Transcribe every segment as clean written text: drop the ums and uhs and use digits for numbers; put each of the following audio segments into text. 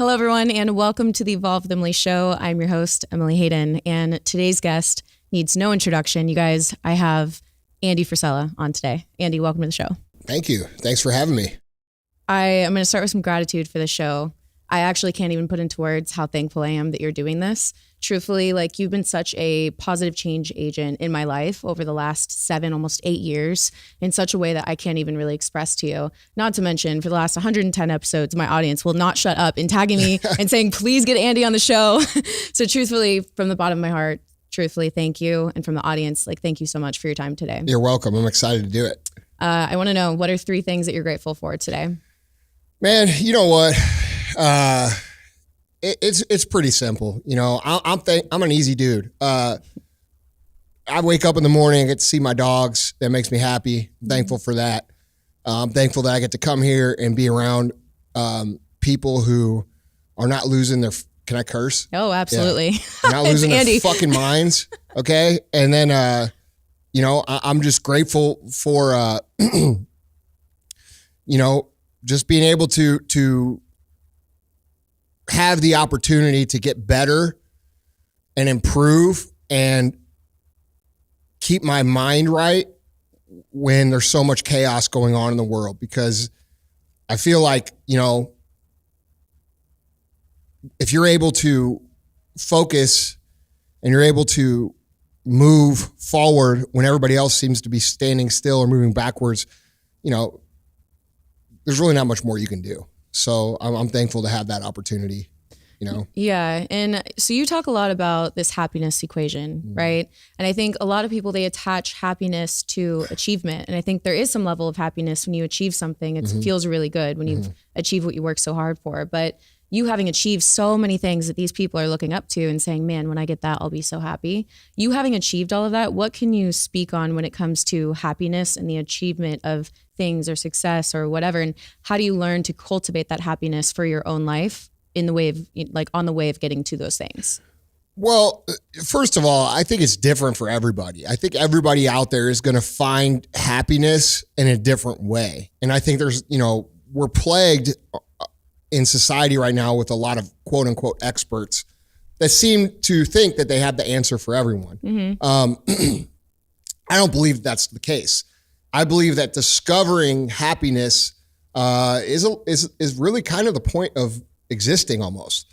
Hello, everyone, and welcome to the Evolve with Emily show. I'm your host, Emily Hayden, and today's guest needs no introduction. You guys, I have Andy Frisella on today. Andy, welcome to the show. Thank you. Thanks for having me. I am going to start with some gratitude for the show. I actually can't even put into words how thankful I am that you're doing this. Truthfully, like, you've been such a positive change agent in my life over the last 7, almost 8 years in such a way that I can't even really express to you. Not to mention, for the last 110 episodes, my audience will not shut up in tagging me and saying, please get Andy on the show. So truthfully, from the bottom of my heart, truthfully, thank you. And from the audience, like, thank you so much for your time today. You're welcome. I'm excited to do it. I want to know, what are 3 things that you're grateful for today? Man, you know what? It's pretty simple. You know, I'm an easy dude. I wake up in the morning and get to see my dogs. That makes me happy. I'm thankful for that. I'm thankful that I get to come here and be around people who are not losing their, can I curse? Oh, absolutely. Yeah. Not losing their fucking minds. Okay. And then, you know, I'm just grateful for, you know, just being able to have the opportunity to get better and improve and keep my mind right when there's so much chaos going on in the world. Because I feel like, you know, if you're able to focus and you're able to move forward when everybody else seems to be standing still or moving backwards, you know, there's really not much more you can do. So I'm thankful to have that opportunity, you know? Yeah. And so you talk a lot about this happiness equation, right? And I think a lot of people, they attach happiness to achievement. And I think there is some level of happiness when you achieve something. It feels really good when you've achieved what you work so hard for. But you having achieved so many things that these people are looking up to and saying, man, when I get that, I'll be so happy. You having achieved all of that, what can you speak on when it comes to happiness and the achievement of things or success or whatever? And how do you learn to cultivate that happiness for your own life in the way of, like, on the way of getting to those things? Well, first of all, I think it's different for everybody. I think everybody out there is going to find happiness in a different way. And I think there's, you know, we're plagued in society right now with a lot of quote unquote experts that seem to think that they have the answer for everyone. I don't believe that's the case. I believe that discovering happiness is really kind of the point of existing almost,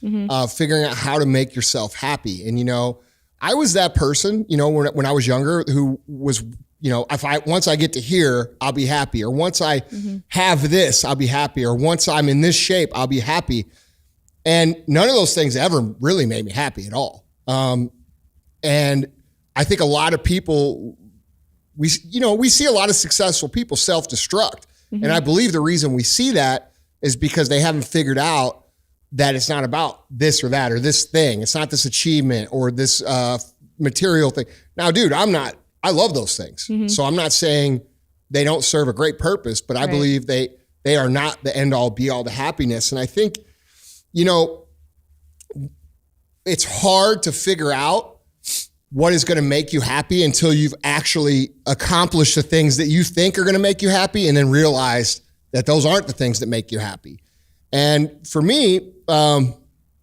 figuring out how to make yourself happy. And, you know, I was that person, you know, when I was younger who was, you know, once I get to here, I'll be happy. Or once I have this, I'll be happy. Or once I'm in this shape, I'll be happy. And none of those things ever really made me happy at all. And I think a lot of people, we see a lot of successful people self-destruct. And I believe the reason we see that is because they haven't figured out that it's not about this or that or this thing. It's not this achievement or this material thing. Now, dude, I love those things. So I'm not saying they don't serve a great purpose, but I believe they are not the end all be all to happiness. And I think, you know, it's hard to figure out what is going to make you happy until you've actually accomplished the things that you think are going to make you happy and then realize that those aren't the things that make you happy. And for me,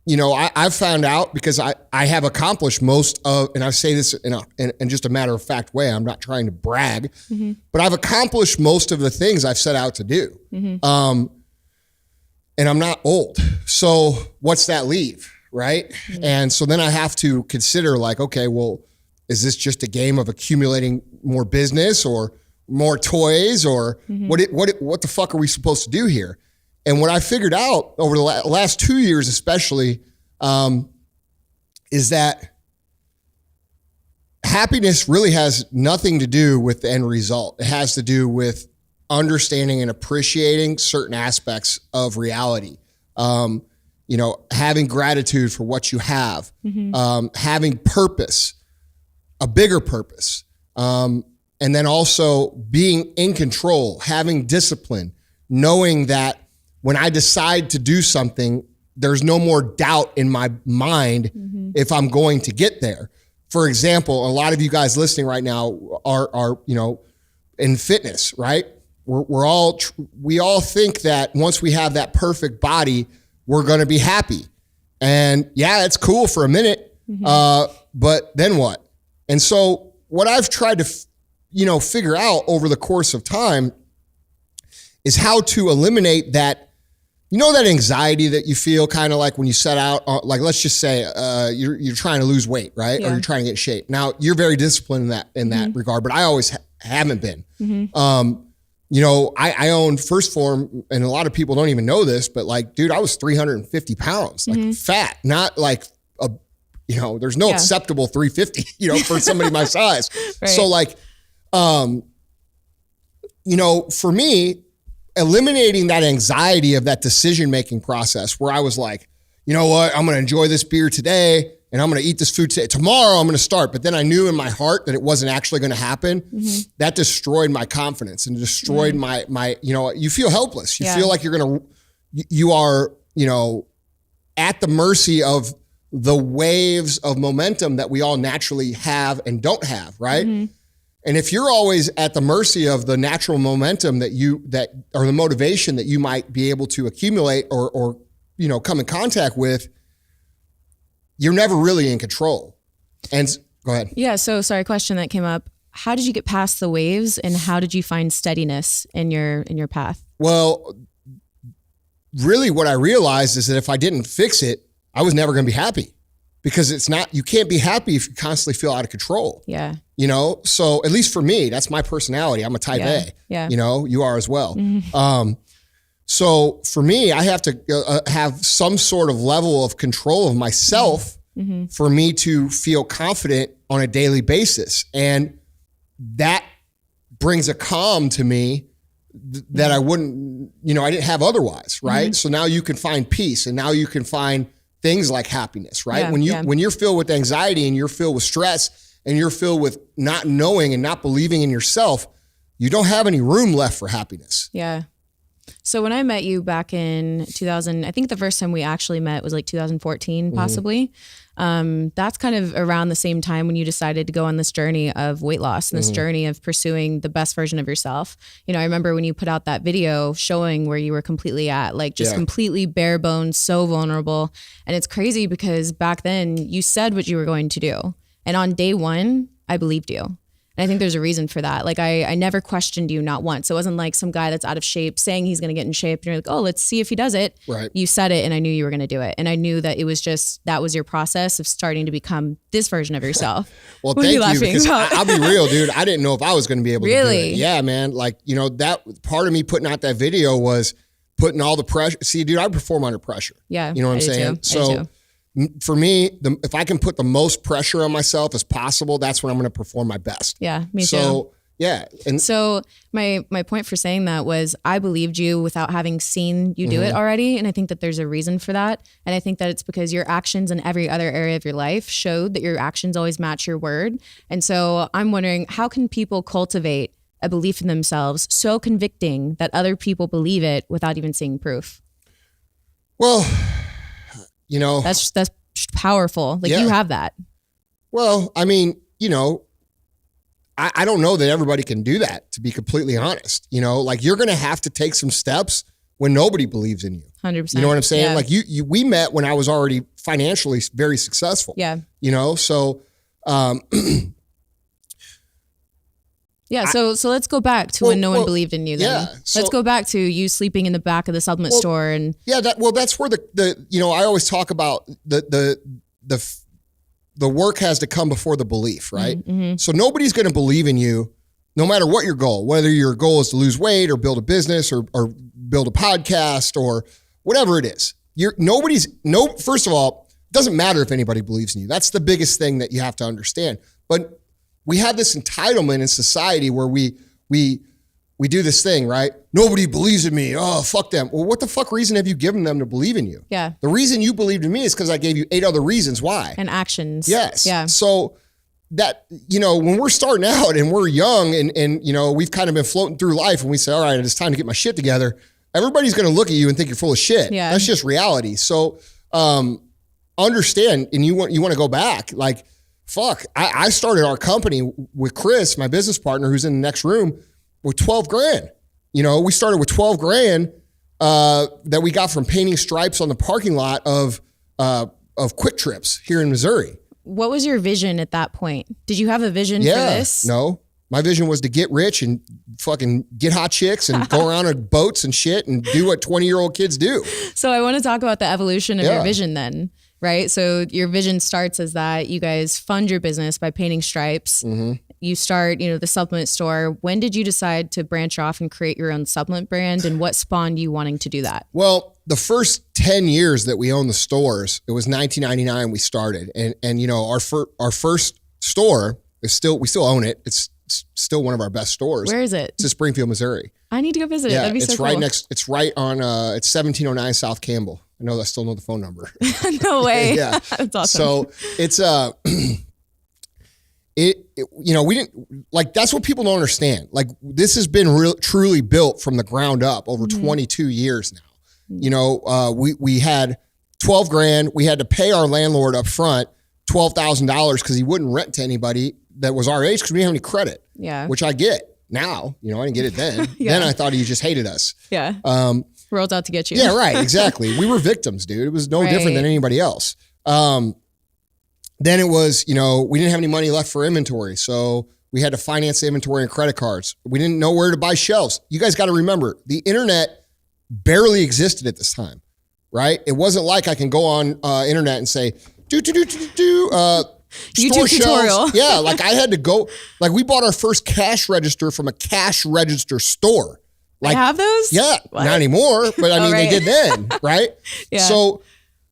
you know, I've found out because I have accomplished most of, and I say this in just a matter of fact way, I'm not trying to brag, but I've accomplished most of the things I've set out to do. And I'm not old. So what's that leave, right? And so then I have to consider, like, okay, well, is this just a game of accumulating more business or more toys or what the fuck are we supposed to do here? And what I figured out over the last 2 years, especially, is that happiness really has nothing to do with the end result. It has to do with understanding and appreciating certain aspects of reality. You know, having gratitude for what you have, having purpose, a bigger purpose, and then also being in control, having discipline, knowing that when I decide to do something, there's no more doubt in my mind if I'm going to get there. For example, a lot of you guys listening right now are you know, in fitness, right? We all think that once we have that perfect body, we're going to be happy. And yeah, it's cool for a minute. But then what? And so what I've tried to, figure out over the course of time is how to eliminate that, that anxiety that you feel kind of like when you set out, like, let's just say, you're trying to lose weight, right? Or you're trying to get in shape. Now you're very disciplined in that regard, but I always haven't been. I owned First Phorm, and a lot of people don't even know this, but like, dude, I was 350 pounds, like fat, not like there's no acceptable 350, for somebody my size. Right. So like, for me, eliminating that anxiety of that decision-making process where I was like, you know what, I'm going to enjoy this beer today and I'm going to eat this food today. Tomorrow I'm going to start. But then I knew in my heart that it wasn't actually going to happen. That destroyed my confidence and destroyed my, you feel helpless. You feel like you are, at the mercy of the waves of momentum that we all naturally have and don't have, right? And if you're always at the mercy of the natural momentum or the motivation that you might be able to accumulate or come in contact with, you're never really in control. And go ahead. Yeah. So sorry, question that came up. How did you get past the waves and how did you find steadiness in your path? Well, really what I realized is that if I didn't fix it, I was never going to be happy. Because you can't be happy if you constantly feel out of control. Yeah. So at least for me, that's my personality. I'm a type A. Yeah. You are as well. So for me, I have to have some sort of level of control of myself for me to feel confident on a daily basis. And that brings a calm to me that I wouldn't, I didn't have otherwise. Right. So now you can find peace and now you can find things like happiness, right? When you're filled with anxiety and you're filled with stress and you're filled with not knowing and not believing in yourself, you don't have any room left for happiness. Yeah. So when I met you back in 2000, I think the first time we actually met was like 2014, possibly. That's kind of around the same time when you decided to go on this journey of weight loss and this journey of pursuing the best version of yourself. I remember when you put out that video showing where you were completely at, like just completely bare bones, so vulnerable. And it's crazy because back then you said what you were going to do. And on day one, I believed you. And I think there's a reason for that. Like I never questioned you, not once. It wasn't like some guy that's out of shape saying he's going to get in shape. And you're like, oh, let's see if he does it. Right. You said it and I knew you were going to do it. And I knew that it was that was your process of starting to become this version of yourself. Well, thank you. Because I'll be real, dude. I didn't know if I was going to be able to do it. Yeah, man. Like, that part of me putting out that video was putting all the pressure. See, dude, I perform under pressure. Yeah. You know what I'm saying? Too. So for me, if I can put the most pressure on myself as possible, that's when I'm going to perform my best. Yeah, me too. So, yeah. And so my point for saying that was I believed you without having seen you do it already. And I think that there's a reason for that. And I think that it's because your actions in every other area of your life showed that your actions always match your word. And so I'm wondering, how can people cultivate a belief in themselves so convicting that other people believe it without even seeing proof? Well, that's powerful. Like you have that. Well, I mean, I don't know that everybody can do that, to be completely honest. Like you're going to have to take some steps when nobody believes in you. 100%. You know what I'm saying? Yeah. Like we met when I was already financially very successful. Yeah. So, yeah. So let's go back to when no one believed in you then. Yeah, let's go back to you sleeping in the back of the supplement store and. Yeah. That's where I always talk about the work has to come before the belief, right? So nobody's going to believe in you no matter what your goal, whether your goal is to lose weight or build a business or build a podcast or whatever it is. First of all, it doesn't matter if anybody believes in you. That's the biggest thing that you have to understand. But we have this entitlement in society where we do this thing, right? Nobody believes in me. Oh, fuck them. Well, what the fuck reason have you given them to believe in you? Yeah. The reason you believed in me is because I gave you 8 other reasons why. And actions. Yes. Yeah. So that, when we're starting out and we're young and we've kind of been floating through life and we say, all right, it's time to get my shit together. Everybody's going to look at you and think you're full of shit. Yeah. That's just reality. So understand, and you want to go back, like, fuck, I started our company with Chris, my business partner, who's in the next room, with 12 grand. We started with 12 grand that we got from painting stripes on the parking lot of Quick Trips here in Missouri. What was your vision at that point? Did you have a vision for this? No. My vision was to get rich and fucking get hot chicks and go around on boats and shit and do what 20-year-old kids do. So I want to talk about the evolution of your vision then, right? So your vision starts as that you guys fund your business by painting stripes. Mm-hmm. You start, the supplement store. When did you decide to branch off and create your own supplement brand, and what spawned you wanting to do that? Well, the first 10 years that we owned the stores, it was 1999 we started. And our first store is we still own it. It's still one of our best stores. Where is it? It's in Springfield, Missouri. I need to go visit it. That'd be so cool. It's right on, it's 1709 South Campbell. I still know the phone number. No way. Yeah. That's awesome. So it's, we didn't, like, that's what people don't understand. Like, this has been truly built from the ground up over 22 years now. We had 12 grand. We had to pay our landlord up front $12,000 because he wouldn't rent to anybody that was our age because we didn't have any credit. Yeah. Which I get now. I didn't get it then. Then I thought he just hated us. Yeah. We're all out to get you. Yeah, right. Exactly. We were victims, dude. It was no different than anybody else. Then it was, we didn't have any money left for inventory. So we had to finance the inventory and credit cards. We didn't know where to buy shelves. You guys got to remember, the internet barely existed at this time, right? It wasn't like I can go on internet and say, YouTube tutorial. Yeah, like I had to go, like we bought our first cash register from a cash register store. Like, they have those? Yeah, what? Not anymore, but I mean, they did then, right? Yeah. So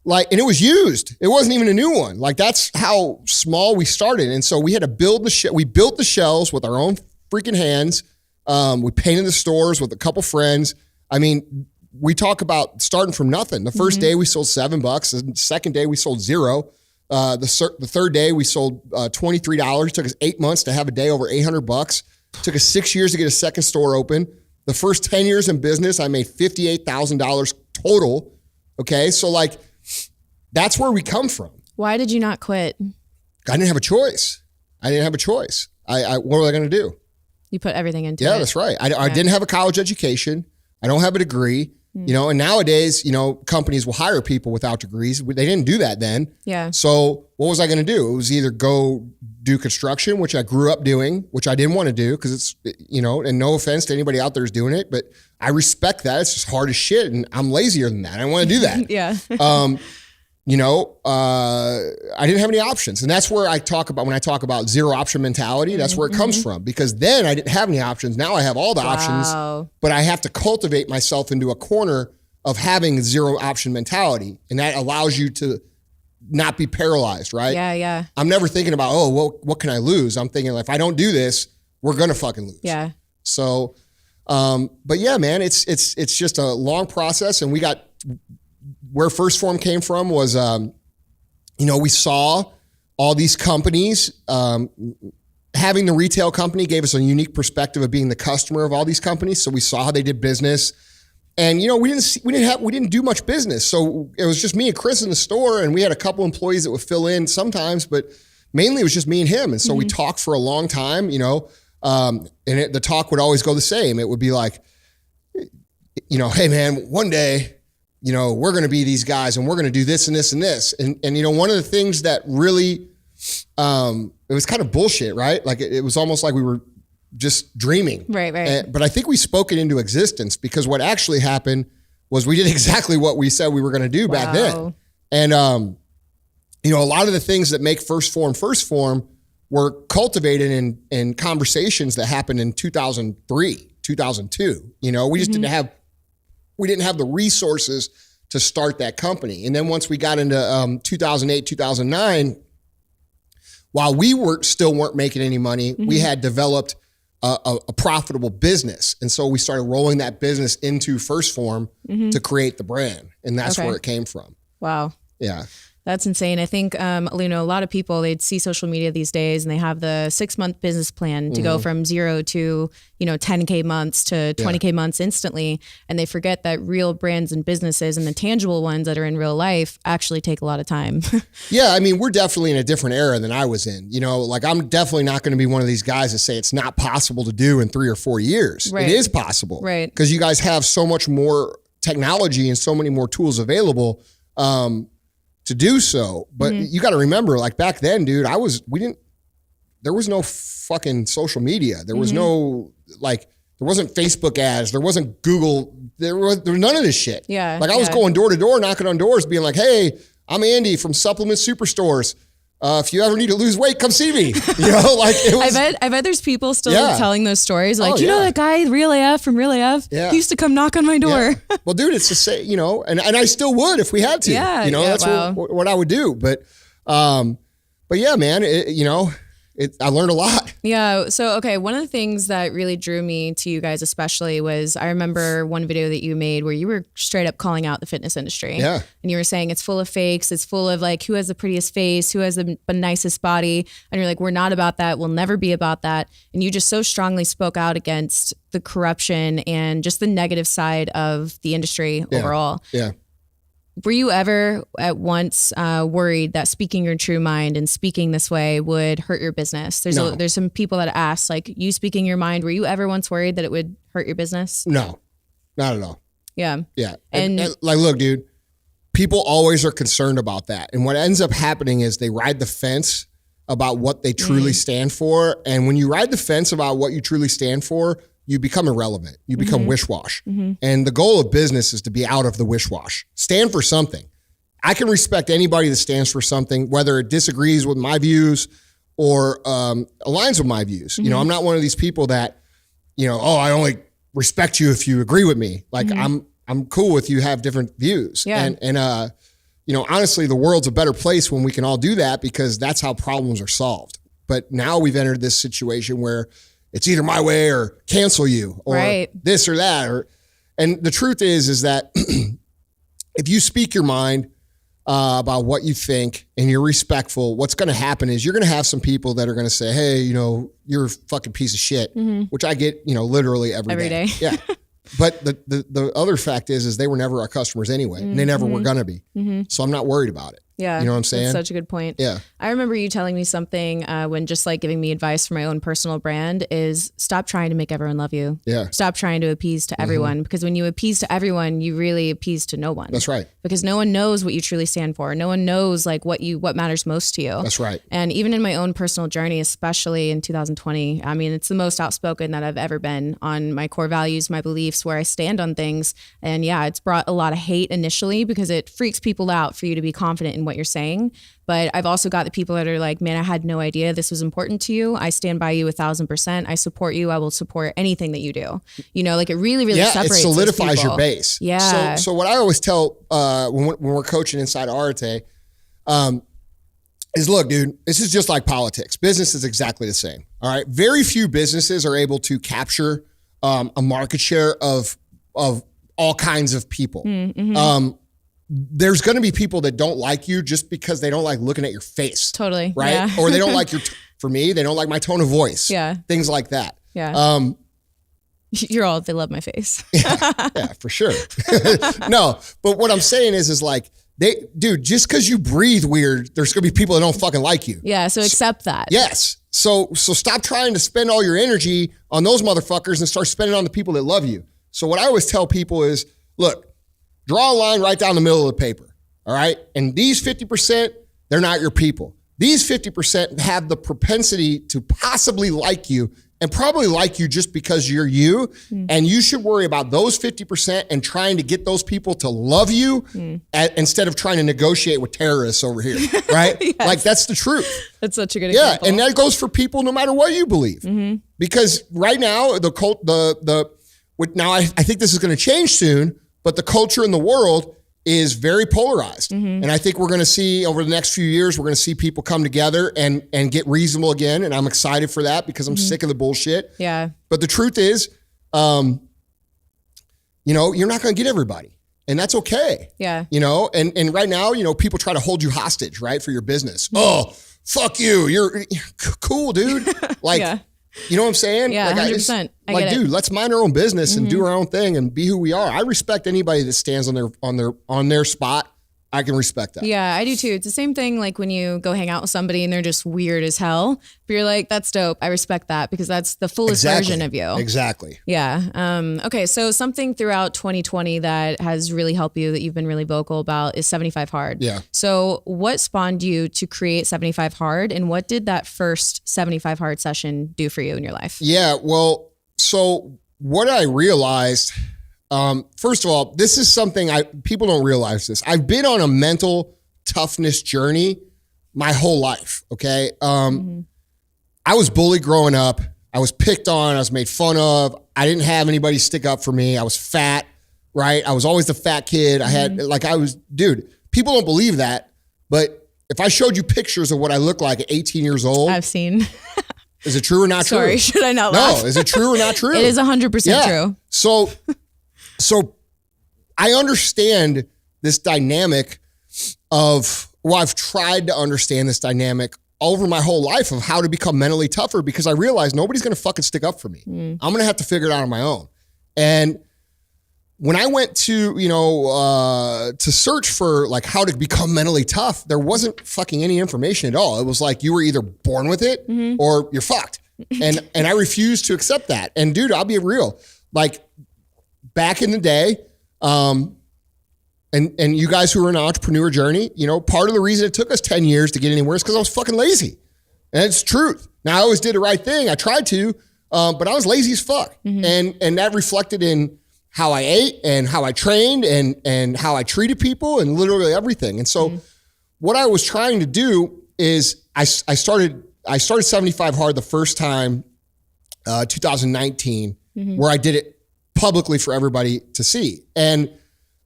like, and it was used. It wasn't even a new one. Like that's how small we started. And so we had to build we built the shelves with our own freaking hands. We painted the stores with a couple friends. I mean, we talk about starting from nothing. The first day we sold $7. The second day we sold $0. The third day we sold $23. It took us 8 months to have a day over $800. It took us 6 years to get a second store open. The first 10 years in business, I made $58,000 total. Okay. So like, that's where we come from. Why did you not quit? I didn't have a choice. What was I going to do? You put everything into it. Yeah, that's right. I didn't have a college education. I don't have a degree. And nowadays, companies will hire people without degrees. They didn't do that then. Yeah. So what was I going to do? It was either go do construction, which I grew up doing, which I didn't want to do because it's, and no offense to anybody out there who's doing it, but I respect that. It's just hard as shit. And I'm lazier than that. I don't want to do that. Yeah. I didn't have any options. And that's where when I talk about zero option mentality, that's where it comes from. Because then I didn't have any options. Now I have all the options, but I have to cultivate myself into a corner of having zero option mentality. And that allows you to not be paralyzed, right? Yeah, yeah. I'm never thinking about, what can I lose? I'm thinking, if I don't do this, we're going to fucking lose. Yeah. So, but yeah, man, it's just a long process. And where First Phorm came from was, we saw all these companies, having the retail company gave us a unique perspective of being the customer of all these companies. So we saw how they did business, and we didn't do much business. So it was just me and Chris in the store, and we had a couple employees that would fill in sometimes, but mainly it was just me and him. And so we talked for a long time, and the talk would always go the same. It would be like, hey man, one day, we're going to be these guys and we're going to do this and this and this. And one of the things that really, it was kind of bullshit, right? Like it was almost like we were just dreaming. Right. But I think we spoke it into existence because what actually happened was we did exactly what we said we were going to do back then. And, a lot of the things that make First Phorm were cultivated in conversations that happened in 2003, 2002. We just didn't have the resources to start that company. And then once we got into 2008, 2009, while we weren't making any money, we had developed a profitable business. And so we started rolling that business into First Phorm to create the brand. And that's where it came from. Wow. Yeah. That's insane. I think, a lot of people, they'd see social media these days and they have the 6-month business plan to go from 0 to, 10K months to 20K months instantly. And they forget that real brands and businesses and the tangible ones that are in real life actually take a lot of time. Yeah. I mean, we're definitely in a different era than I was in, I'm definitely not going to be one of these guys that say it's not possible to do in 3 or 4 years. Right. It is possible. Right. Because you guys have so much more technology and so many more tools available to do so. But you got to remember, like back then, dude, there was no fucking social media. There was no there wasn't Facebook ads. There wasn't Google. There was none of this shit. Yeah. Like I was going door to door, knocking on doors, being like, "Hey, I'm Andy from Supplement Superstores. If you ever need to lose weight, come see me." You know, like it was. I bet there's people still telling those stories. Like, you know that guy, Real AF from Real AF? Yeah. He used to come knock on my door. Yeah. Well, dude, it's the same, you know, and I still would if we had to. Yeah. You know, that's what I would do. But yeah, man, I learned a lot. Yeah. So, okay. One of the things that really drew me to you guys, especially, was I remember one video that you made where you were straight up calling out the fitness industry. Yeah. And you were saying it's full of fakes. It's full of like, who has the prettiest face, who has the nicest body. And you're like, we're not about that. We'll never be about that. And you just so strongly spoke out against the corruption and just the negative side of the industry overall. Yeah. Were you ever at once worried that speaking your true mind and speaking this way would hurt your business? There's some people that ask, like, you speaking your mind, were you ever once worried that it would hurt your business? No, not at all. Yeah. Yeah. And like, look, dude, people always are concerned about that. And what ends up happening is they ride the fence about what they truly stand for. And when you ride the fence about what you truly stand for, you become irrelevant. You become wish-wash. And the goal of business is to be out of the wish-wash. Stand for something. I can respect anybody that stands for something, whether it disagrees with my views or aligns with my views. You know, I'm not one of these people that, I only respect you if you agree with me. Like I'm cool if you have different views. Yeah. And honestly, the world's a better place when we can all do that, because that's how problems are solved. But now we've entered this situation where it's either my way or cancel you or this or that. And the truth is that if you speak your mind about what you think and you're respectful, what's going to happen is you're going to have some people that are going to say, hey, you're a fucking piece of shit, which I get, literally every day. Yeah. But the other fact is they were never our customers anyway, and they never were going to be. So I'm not worried about it. Yeah. You know what I'm saying? That's such a good point. Yeah. I remember you telling me something when just like giving me advice for my own personal brand is stop trying to make everyone love you. Yeah. Stop trying to appease to everyone, because when you appease to everyone, you really appease to no one. That's right. Because no one knows what you truly stand for. No one knows like what matters most to you. That's right. And even in my own personal journey, especially in 2020, I mean, it's the most outspoken that I've ever been on my core values, my beliefs, where I stand on things. And yeah, it's brought a lot of hate initially because it freaks people out for you to be confident in what you're saying. But I've also got the people that are like, man, I had no idea this was important to you. I stand by you 1,000%. I support you. I will support anything that you do. Like it really, really separates. It solidifies your base. Yeah. So what I always tell when we're coaching inside Arte is, look, dude, this is just like politics. Business is exactly the same. All right. Very few businesses are able to capture a market share of all kinds of people. There's going to be people that don't like you just because they don't like looking at your face. Totally. Right. Yeah. Or they don't like for me, they don't like my tone of voice. Yeah. Things like that. Yeah. They love my face. yeah, for sure. No, but what I'm saying is like, just because you breathe weird, there's going to be people that don't fucking like you. Yeah. So accept that. Yes. So stop trying to spend all your energy on those motherfuckers and start spending on the people that love you. So what I always tell people is, look, draw a line right down the middle of the paper, all right? And these 50%, they're not your people. These 50% have the propensity to possibly like you and probably like you just because you're you. And you should worry about those 50% and trying to get those people to love you instead of trying to negotiate with terrorists over here, right? Yes. Like, that's the truth. That's such a good example. Yeah, and that goes for people no matter what you believe. Because right now, I think this is going to change soon, but the culture in the world is very polarized. And I think we're going to see over the next few years, we're going to see people come together and get reasonable again. And I'm excited for that because I'm sick of the bullshit. Yeah. But the truth is, you're not going to get everybody. And that's okay. Yeah. And right now, people try to hold you hostage, right? For your business. Oh, fuck you. You're cool, dude. Like, yeah. You know what I'm saying? Yeah, like 100%. Dude, let's mind our own business and do our own thing and be who we are. I respect anybody that stands on their spot. I can respect that. Yeah, I do too. It's the same thing like when you go hang out with somebody and they're just weird as hell, but you're like, that's dope. I respect that because that's the fullest version of you. Exactly. Yeah. Okay. So something throughout 2020 that has really helped you that you've been really vocal about is 75 Hard. Yeah. So what spawned you to create 75 Hard and what did that first 75 Hard session do for you in your life? Yeah. Well, so what I realized, first of all, this is something people don't realize this. I've been on a mental toughness journey my whole life. Okay. I was bullied growing up. I was picked on. I was made fun of. I didn't have anybody stick up for me. I was fat, right? I was always the fat kid. I had dude, people don't believe that. But if I showed you pictures of what I look like at 18 years old. I've seen. Is it true or not true? Sorry, should I not laugh? No, is it true or not true? It is 100% true. So I understand this dynamic I've tried to understand this dynamic over my whole life of how to become mentally tougher because I realized nobody's going to fucking stick up for me. I'm going to have to figure it out on my own. And when I went to, to search for like how to become mentally tough, there wasn't fucking any information at all. It was like you were either born with it or you're fucked. And I refused to accept that. And dude, I'll be real. Like back in the day, and you guys who are in an entrepreneur journey, part of the reason it took us 10 years to get anywhere is because I was fucking lazy. And it's truth. Now I always did the right thing. I tried to, but I was lazy as fuck. And that reflected in how I ate and how I trained and how I treated people and literally everything. And so what I was trying to do is I started 75 Hard the first time, 2019, where I did it publicly for everybody to see. And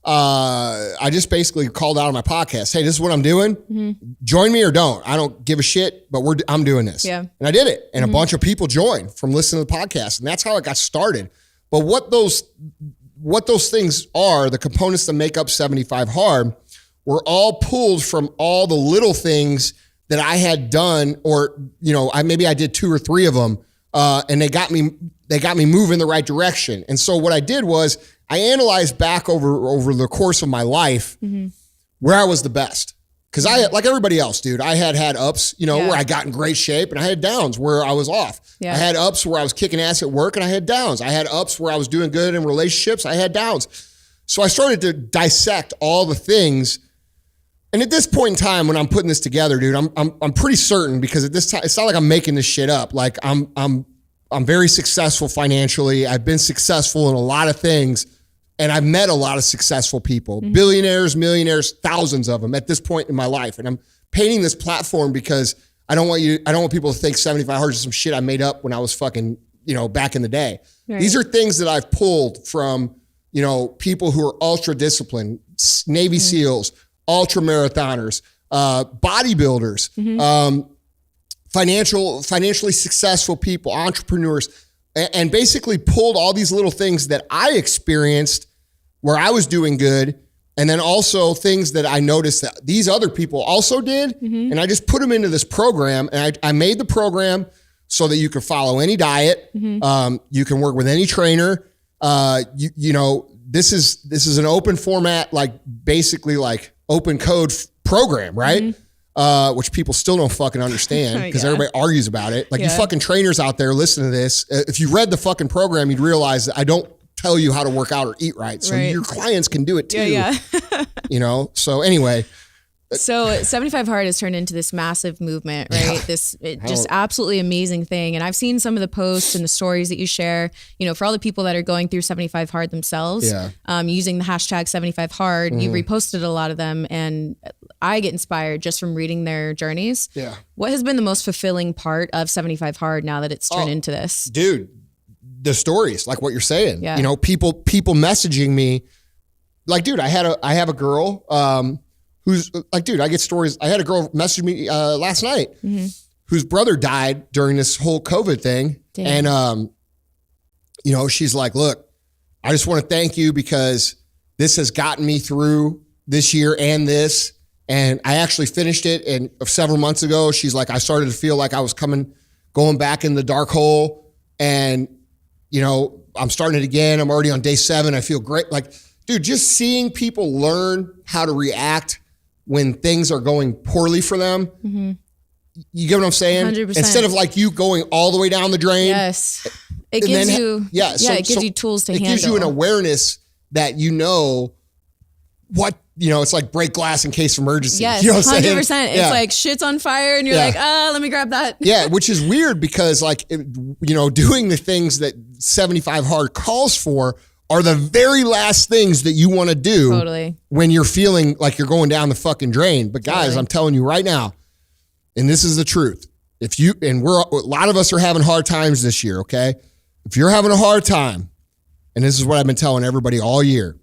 I just basically called out on my podcast, hey, this is what I'm doing. Join me or don't. I don't give a shit, but I'm doing this. Yeah. And I did it. And a bunch of people joined from listening to the podcast. And that's how it got started. But what those things are, the components that make up 75 Hard, were all pulled from all the little things that I had done, or, maybe I did 2 or 3 of them. And they got me moving in the right direction. And so what I did was I analyzed back over the course of my life where I was the best. Cause like everybody else, dude, I had ups, where I got in great shape, and I had downs where I was off. Yeah. I had ups where I was kicking ass at work, and I had downs. I had ups where I was doing good in relationships. I had downs. So I started to dissect all the things. And at this point in time, when I'm putting this together, dude, I'm pretty certain, because at this time, it's not like I'm making this shit up. Like I'm very successful financially. I've been successful in a lot of things, and I've met a lot of successful people, billionaires, millionaires, thousands of them at this point in my life. And I'm painting this platform because I don't want people to think 75 Hard is some shit I made up when I was fucking, back in the day. Right. These are things that I've pulled from, people who are ultra disciplined, Navy SEALs, ultra marathoners, bodybuilders, financially successful people, entrepreneurs, and basically pulled all these little things that I experienced where I was doing good, and then also things that I noticed that these other people also did, and I just put them into this program. And I made the program so that you can follow any diet, you can work with any trainer. This is an open format, like basically like open code program, right? Which people still don't fucking understand because everybody argues about it. Like you fucking trainers out there listening to this, if you read the fucking program, you'd realize that I don't tell you how to work out or eat right. So your clients can do it too. So anyway. So 75 Hard has turned into this massive movement, right? Just absolutely amazing thing. And I've seen some of the posts and the stories that you share, for all the people that are going through 75 Hard themselves, using the hashtag 75 Hard, you reposted a lot of them, and I get inspired just from reading their journeys. Yeah. What has been the most fulfilling part of 75 Hard now that it's turned into this? Dude, the stories, like what you're saying, people messaging me like, dude, I have a girl, who's like, dude, I get stories. I had a girl message me last night whose brother died during this whole COVID thing. Damn. And, she's like, look, I just want to thank you because this has gotten me through this year and this. And I actually finished it. And several months ago, she's like, I started to feel like I was going back in the dark hole. And, I'm starting it again. I'm already on day 7. I feel great. Like, dude, just seeing people learn how to react when things are going poorly for them. You get what I'm saying? 100%. Instead of like you going all the way down the drain. Yes. It gives you, it gives you tools to handle. It gives you an awareness that you know what, it's like break glass in case of emergency. Yes, you know what I'm 100%. saying? It's like shit's on fire and you're like, let me grab that. Yeah, which is weird because like, doing the things that 75 Hard calls for are the very last things that you want to do when you're feeling like you're going down the fucking drain. But guys, I'm telling you right now, and this is the truth. A lot of us are having hard times this year, okay? If you're having a hard time, and this is what I've been telling everybody all year,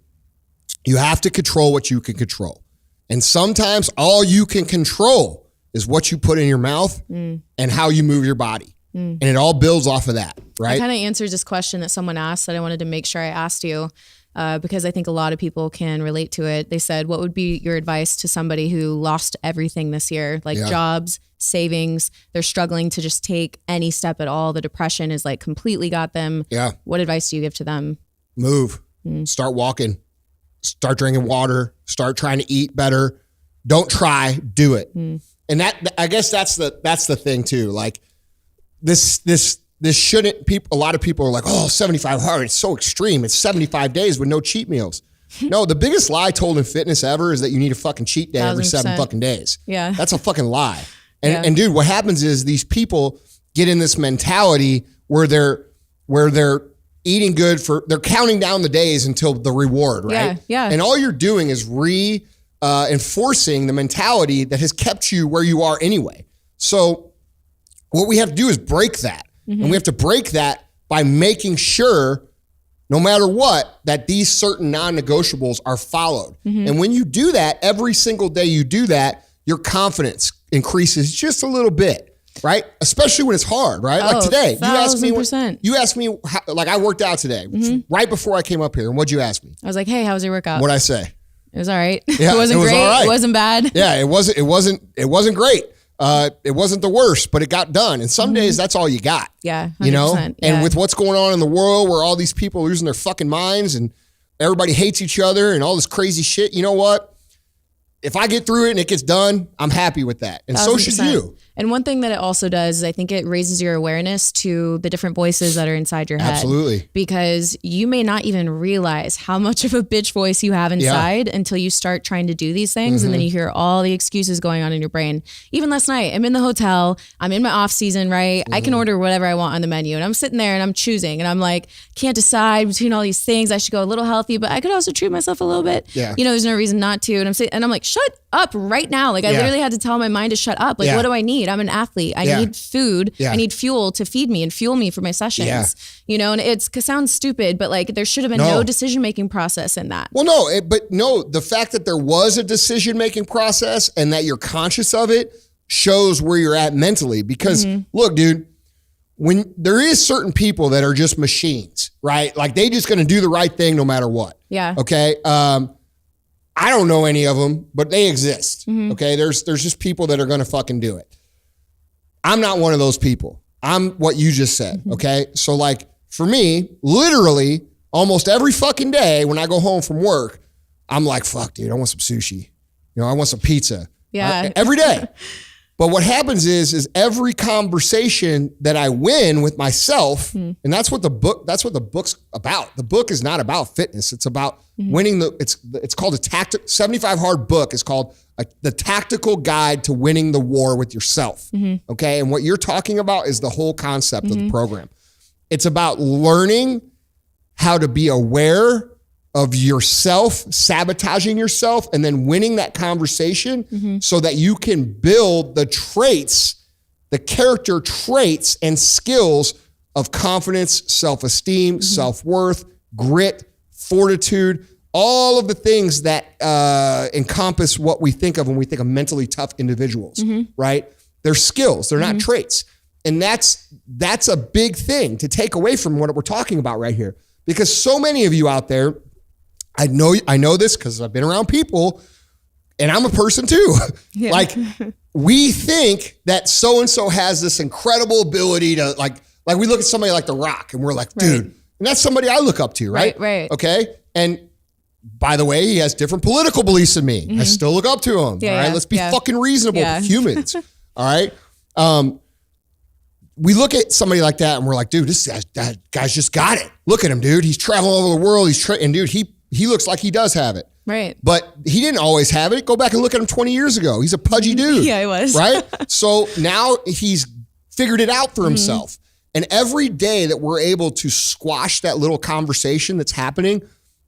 you have to control what you can control. And sometimes all you can control is what you put in your mouth and how you move your body. And it all builds off of that, right? I kind of answered this question that someone asked that I wanted to make sure I asked you because I think a lot of people can relate to it. They said, what would be your advice to somebody who lost everything this year, like jobs, savings? They're struggling to just take any step at all. The depression is like completely got them. Yeah. What advice do you give to them? Move. Start walking. Start drinking water. Start trying to eat better. Don't try. Do it. And that, I guess that's the thing too. Like this shouldn't, a lot of people are like, 75 hard. It's so extreme. It's 75 days with no cheat meals. No, the biggest lie told in fitness ever is that you need a fucking cheat day every 7 fucking days. Yeah. That's a fucking lie. And dude, what happens is these people get in this mentality where they're eating good they're counting down the days until the reward, right? Yeah. And all you're doing is enforcing the mentality that has kept you where you are anyway. So what we have to do is break that. And we have to break that by making sure, no matter what, that these certain non-negotiables are followed. And when you do that, every single day you do that, your confidence increases just a little bit, right? Especially when it's hard, right? Like today, you asked me how, like I worked out today, right before I came up here. And what'd you ask me? I was like, hey, how was your workout? What'd I say? It was all right. Yeah, it wasn't great. Right. It wasn't bad. Yeah, it wasn't great. It wasn't the worst, but it got done. And some days that's all you got. Yeah. 100%. And with what's going on in the world where all these people are losing their fucking minds and everybody hates each other and all this crazy shit, you know what? If I get through it and it gets done, I'm happy with that. And 100%. So should you. And one thing that it also does is I think it raises your awareness to the different voices that are inside your head. Absolutely. Because you may not even realize how much of a bitch voice you have inside until you start trying to do these things. And then you hear all the excuses going on in your brain. Even last night, I'm in the hotel. I'm in my off season, right? I can order whatever I want on the menu. And I'm sitting there and I'm choosing. And I'm like, can't decide between all these things. I should go a little healthy, but I could also treat myself a little bit. Yeah. There's no reason not to. And I'm like, shut up right now. Like I literally had to tell my mind to shut up. Like, what do I need? I'm an athlete. I need food. I need fuel to feed me and fuel me for my sessions. And it sounds stupid, but like there should have been no decision-making process in that. Well, the fact that there was a decision-making process and that you're conscious of it shows where you're at mentally. Because look, dude, when there is certain people that are just machines, right? Like they just going to do the right thing no matter what. Yeah. Okay. I don't know any of them, but they exist. Okay. There's just people that are going to fucking do it. I'm not one of those people. I'm what you just said. Okay. So like for me, literally almost every fucking day when I go home from work, I'm like, fuck dude, I want some sushi. I want some pizza. Yeah. Every day. But what happens is every conversation that I win with myself, and that's what the book's about. The book is not about fitness. It's about winning it's called 75 Hard book is called the tactical guide to winning the war with yourself. Okay. And what you're talking about is the whole concept of the program. It's about learning how to be aware of yourself, sabotaging yourself, and then winning that conversation so that you can build the traits, the character traits and skills of confidence, self-esteem, self-worth, grit, fortitude, all of the things that encompass what we think of when we think of mentally tough individuals, right? They're skills, they're not traits. And that's a big thing to take away from what we're talking about right here. Because so many of you out there, I know this because I've been around people and I'm a person too. Yeah. Like we think that so-and-so has this incredible ability to like we look at somebody like The Rock and we're like, dude, and that's somebody I look up to, right? Right. Okay. And by the way, he has different political beliefs than me. I still look up to him. All right. Let's be fucking reasonable humans. All right. We look at somebody like that and we're like, dude, that guy's just got it. Look at him, dude. He's traveling all over the world. And dude, he looks like he does have it. Right. But he didn't always have it. Go back and look at him 20 years ago. He's a pudgy dude. Yeah, he was. Right. So now he's figured it out for himself. And every day that we're able to squash that little conversation that's happening,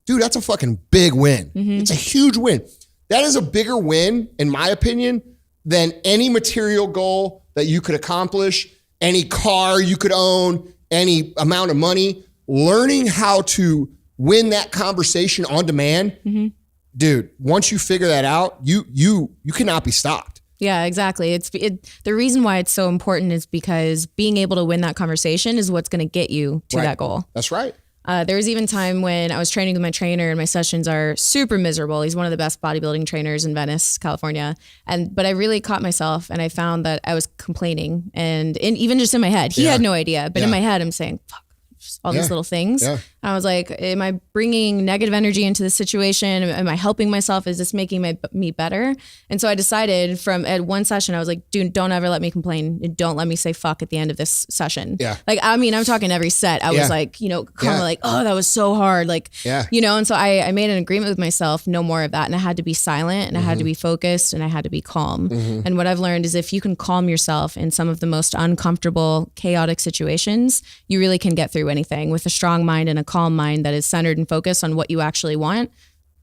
dude, that's a fucking big win. It's a huge win. That is a bigger win, in my opinion, than any material goal that you could accomplish, any car you could own, any amount of money. Learning how to win that conversation on demand, dude, once you figure that out, you cannot be stopped. Yeah, exactly. The reason why it's so important is because being able to win that conversation is what's going to get you to that goal. That's right. There was even time when I was training with my trainer and my sessions are super miserable. He's one of the best bodybuilding trainers in Venice, California. But I really caught myself and I found that I was complaining and even just in my head, he had no idea, but in my head, I'm saying, fuck, all these little things. Yeah. I was like, am I bringing negative energy into this situation? Am I helping myself? Is this making me better? And so I decided at one session, I was like, dude, don't ever let me complain. Don't let me say fuck at the end of this session. Yeah. Like, I mean, I'm talking every set. I was like, kind of like, oh, that was so hard. Like, and so I made an agreement with myself, no more of that. And I had to be silent and I had to be focused and I had to be calm. And what I've learned is if you can calm yourself in some of the most uncomfortable, chaotic situations, you really can get through anything with a strong mind and a calm mind that is centered and focused on what you actually want.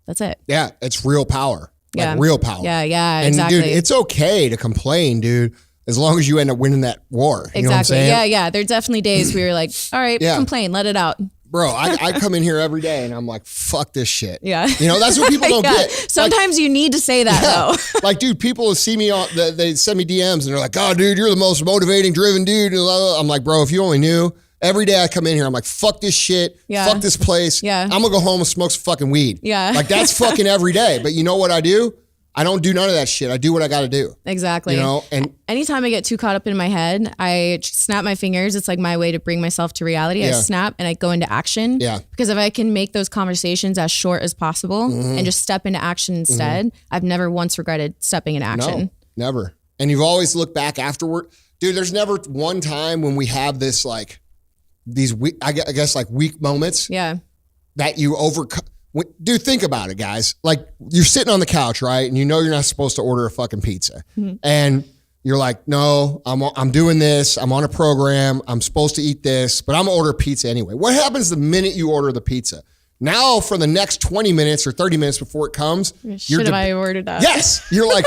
That's it. Yeah. It's real power. Like real power. Yeah. And exactly. Dude, it's okay to complain, dude, as long as you end up winning that war. You know what I'm saying? Yeah. There are definitely days where you're like, all right, complain, let it out. Bro, I come in here every day and I'm like, fuck this shit. Yeah. That's what people don't get. Sometimes you need to say that though. Like, dude, people see me they send me DMs and they're like, oh, dude, you're the most motivating, driven dude. I'm like, bro, if you only knew. Every day I come in here, I'm like, fuck this shit. Fuck this place. I'm going to go home and smoke some fucking weed. Like, that's fucking every day. But you know what I do? I don't do none of that shit. I do what I got to do. Exactly. And anytime I get too caught up in my head, I snap my fingers. It's like my way to bring myself to reality. I snap and I go into action. Because if I can make those conversations as short as possible and just step into action instead, I've never once regretted stepping into action. No, never. And you've always looked back afterward. Dude, there's never one time when we have this like, these I guess like weak moments that you overcome. Dude, think about it, guys. Like you're sitting on the couch, right? And you know you're not supposed to order a fucking pizza. And you're like, no, I'm doing this. I'm on a program. I'm supposed to eat this, but I'm gonna order pizza anyway. What happens the minute you order the pizza? Now for the next 20 minutes or 30 minutes before it comes, should have I ordered that? Yes. You're like,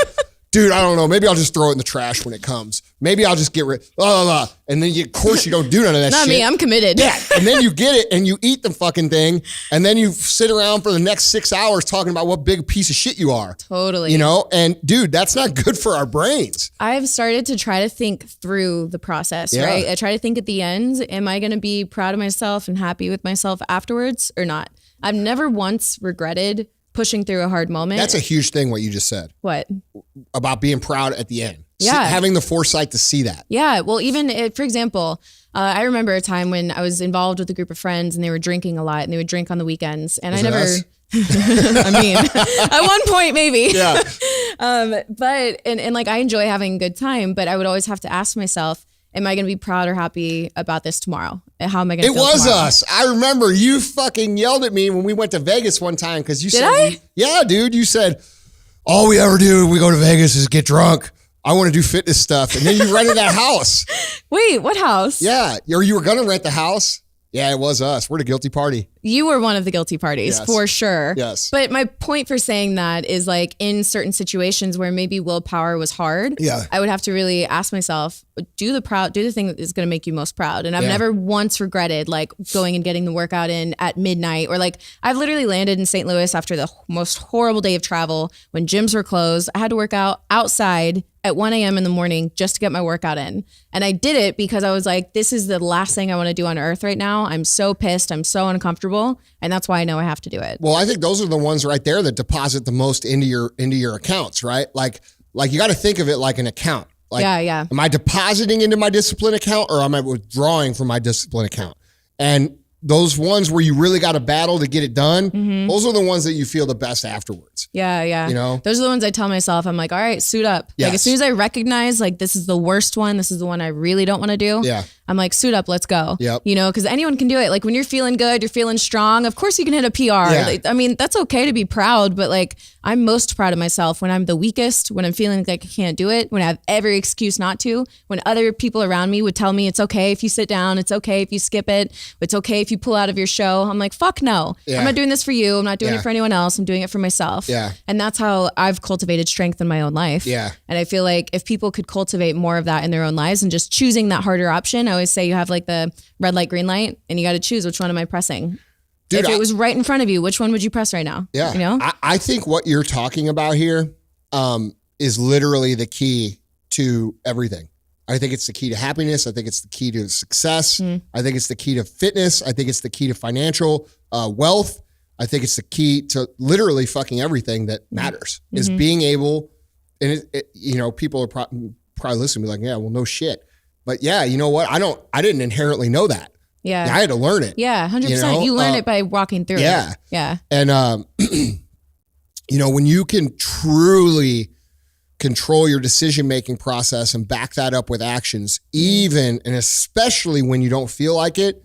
dude, I don't know. Maybe I'll just throw it in the trash when it comes. Maybe I'll just get rid, blah, blah, blah. And then of course you don't do none of that Not shit. me, I'm committed. Yeah. And then you get it and you eat the fucking thing. And then you sit around for the next 6 hours talking about what big piece of shit you are. Totally. And dude, that's not good for our brains. I've started to try to think through the process, right? I try to think at the end, am I going to be proud of myself and happy with myself afterwards or not? I've never once regretted pushing through a hard moment. That's a huge thing, what you just said. What? About being proud at the end. Yeah. Having the foresight to see that. Yeah. Well, for example, I remember a time when I was involved with a group of friends and they were drinking a lot and they would drink on the weekends. And I never, I mean, at one point maybe. Yeah. But like I enjoy having a good time, but I would always have to ask myself, am I going to be proud or happy about this tomorrow? How am I going to feel tomorrow? Us. I remember you fucking yelled at me when we went to Vegas one time because you Did said, I? Yeah, dude. You said, all we ever do when we go to Vegas is get drunk. I want to do fitness stuff. And then you rented that house. Wait, what house? Yeah. Or you were going to rent the house. Yeah, it was us. We're the guilty party. You were one of the guilty parties, for sure. Yes. But my point for saying that is like in certain situations where maybe willpower was hard, I would have to really ask myself, do the thing that is going to make you most proud. And I've never once regretted like going and getting the workout in at midnight, or like I've literally landed in St. Louis after the most horrible day of travel when gyms were closed. I had to work out outside at 1 a.m. in the morning just to get my workout in. And I did it because I was like, this is the last thing I want to do on earth right now. I'm so pissed. I'm so uncomfortable. And that's why I know I have to do it. Well, I think those are the ones right there that deposit the most into your accounts, right? Like you got to think of it like an account. Like, am I depositing into my discipline account or am I withdrawing from my discipline account? And those ones where you really got to battle to get it done, those are the ones that you feel the best afterwards. Yeah, yeah. You know? Those are the ones I tell myself, I'm like, all right, suit up. Yes. Like as soon as I recognize like this is the worst one, this is the one I really don't want to do. Yeah. I'm like, suit up, let's go. Yep. You know, because anyone can do it. Like when you're feeling good, you're feeling strong. Of course you can hit a PR. Yeah. Like, I mean, that's okay to be proud, but like I'm most proud of myself when I'm the weakest, when I'm feeling like I can't do it, when I have every excuse not to, when other people around me would tell me it's okay if you sit down, it's okay if you skip it, it's okay if you pull out of your show. I'm like, fuck no. Yeah. I'm not doing this for you. I'm not doing Yeah. it for anyone else. I'm doing it for myself. Yeah. And that's how I've cultivated strength in my own life. Yeah. And I feel like if people could cultivate more of that in their own lives and just choosing that harder option, I always say you have like the red light, green light, and you got to choose which one am I pressing. Dude, if it was right in front of you, which one would you press right now? Yeah. You know? I think what you're talking about here is literally the key to everything. I think it's the key to happiness. I think it's the key to success. I think it's the key to fitness. I think it's the key to financial wealth. I think it's the key to literally fucking everything that matters is being able, and you know, people are probably listening to me like, yeah, well, no shit. But yeah, you know what? I didn't inherently know that. Yeah. I had to learn it. Yeah, 100%. You learn it by walking through yeah. it. Yeah. And, you know, when you can truly control your decision-making process and back that up with actions, even and especially when you don't feel like it,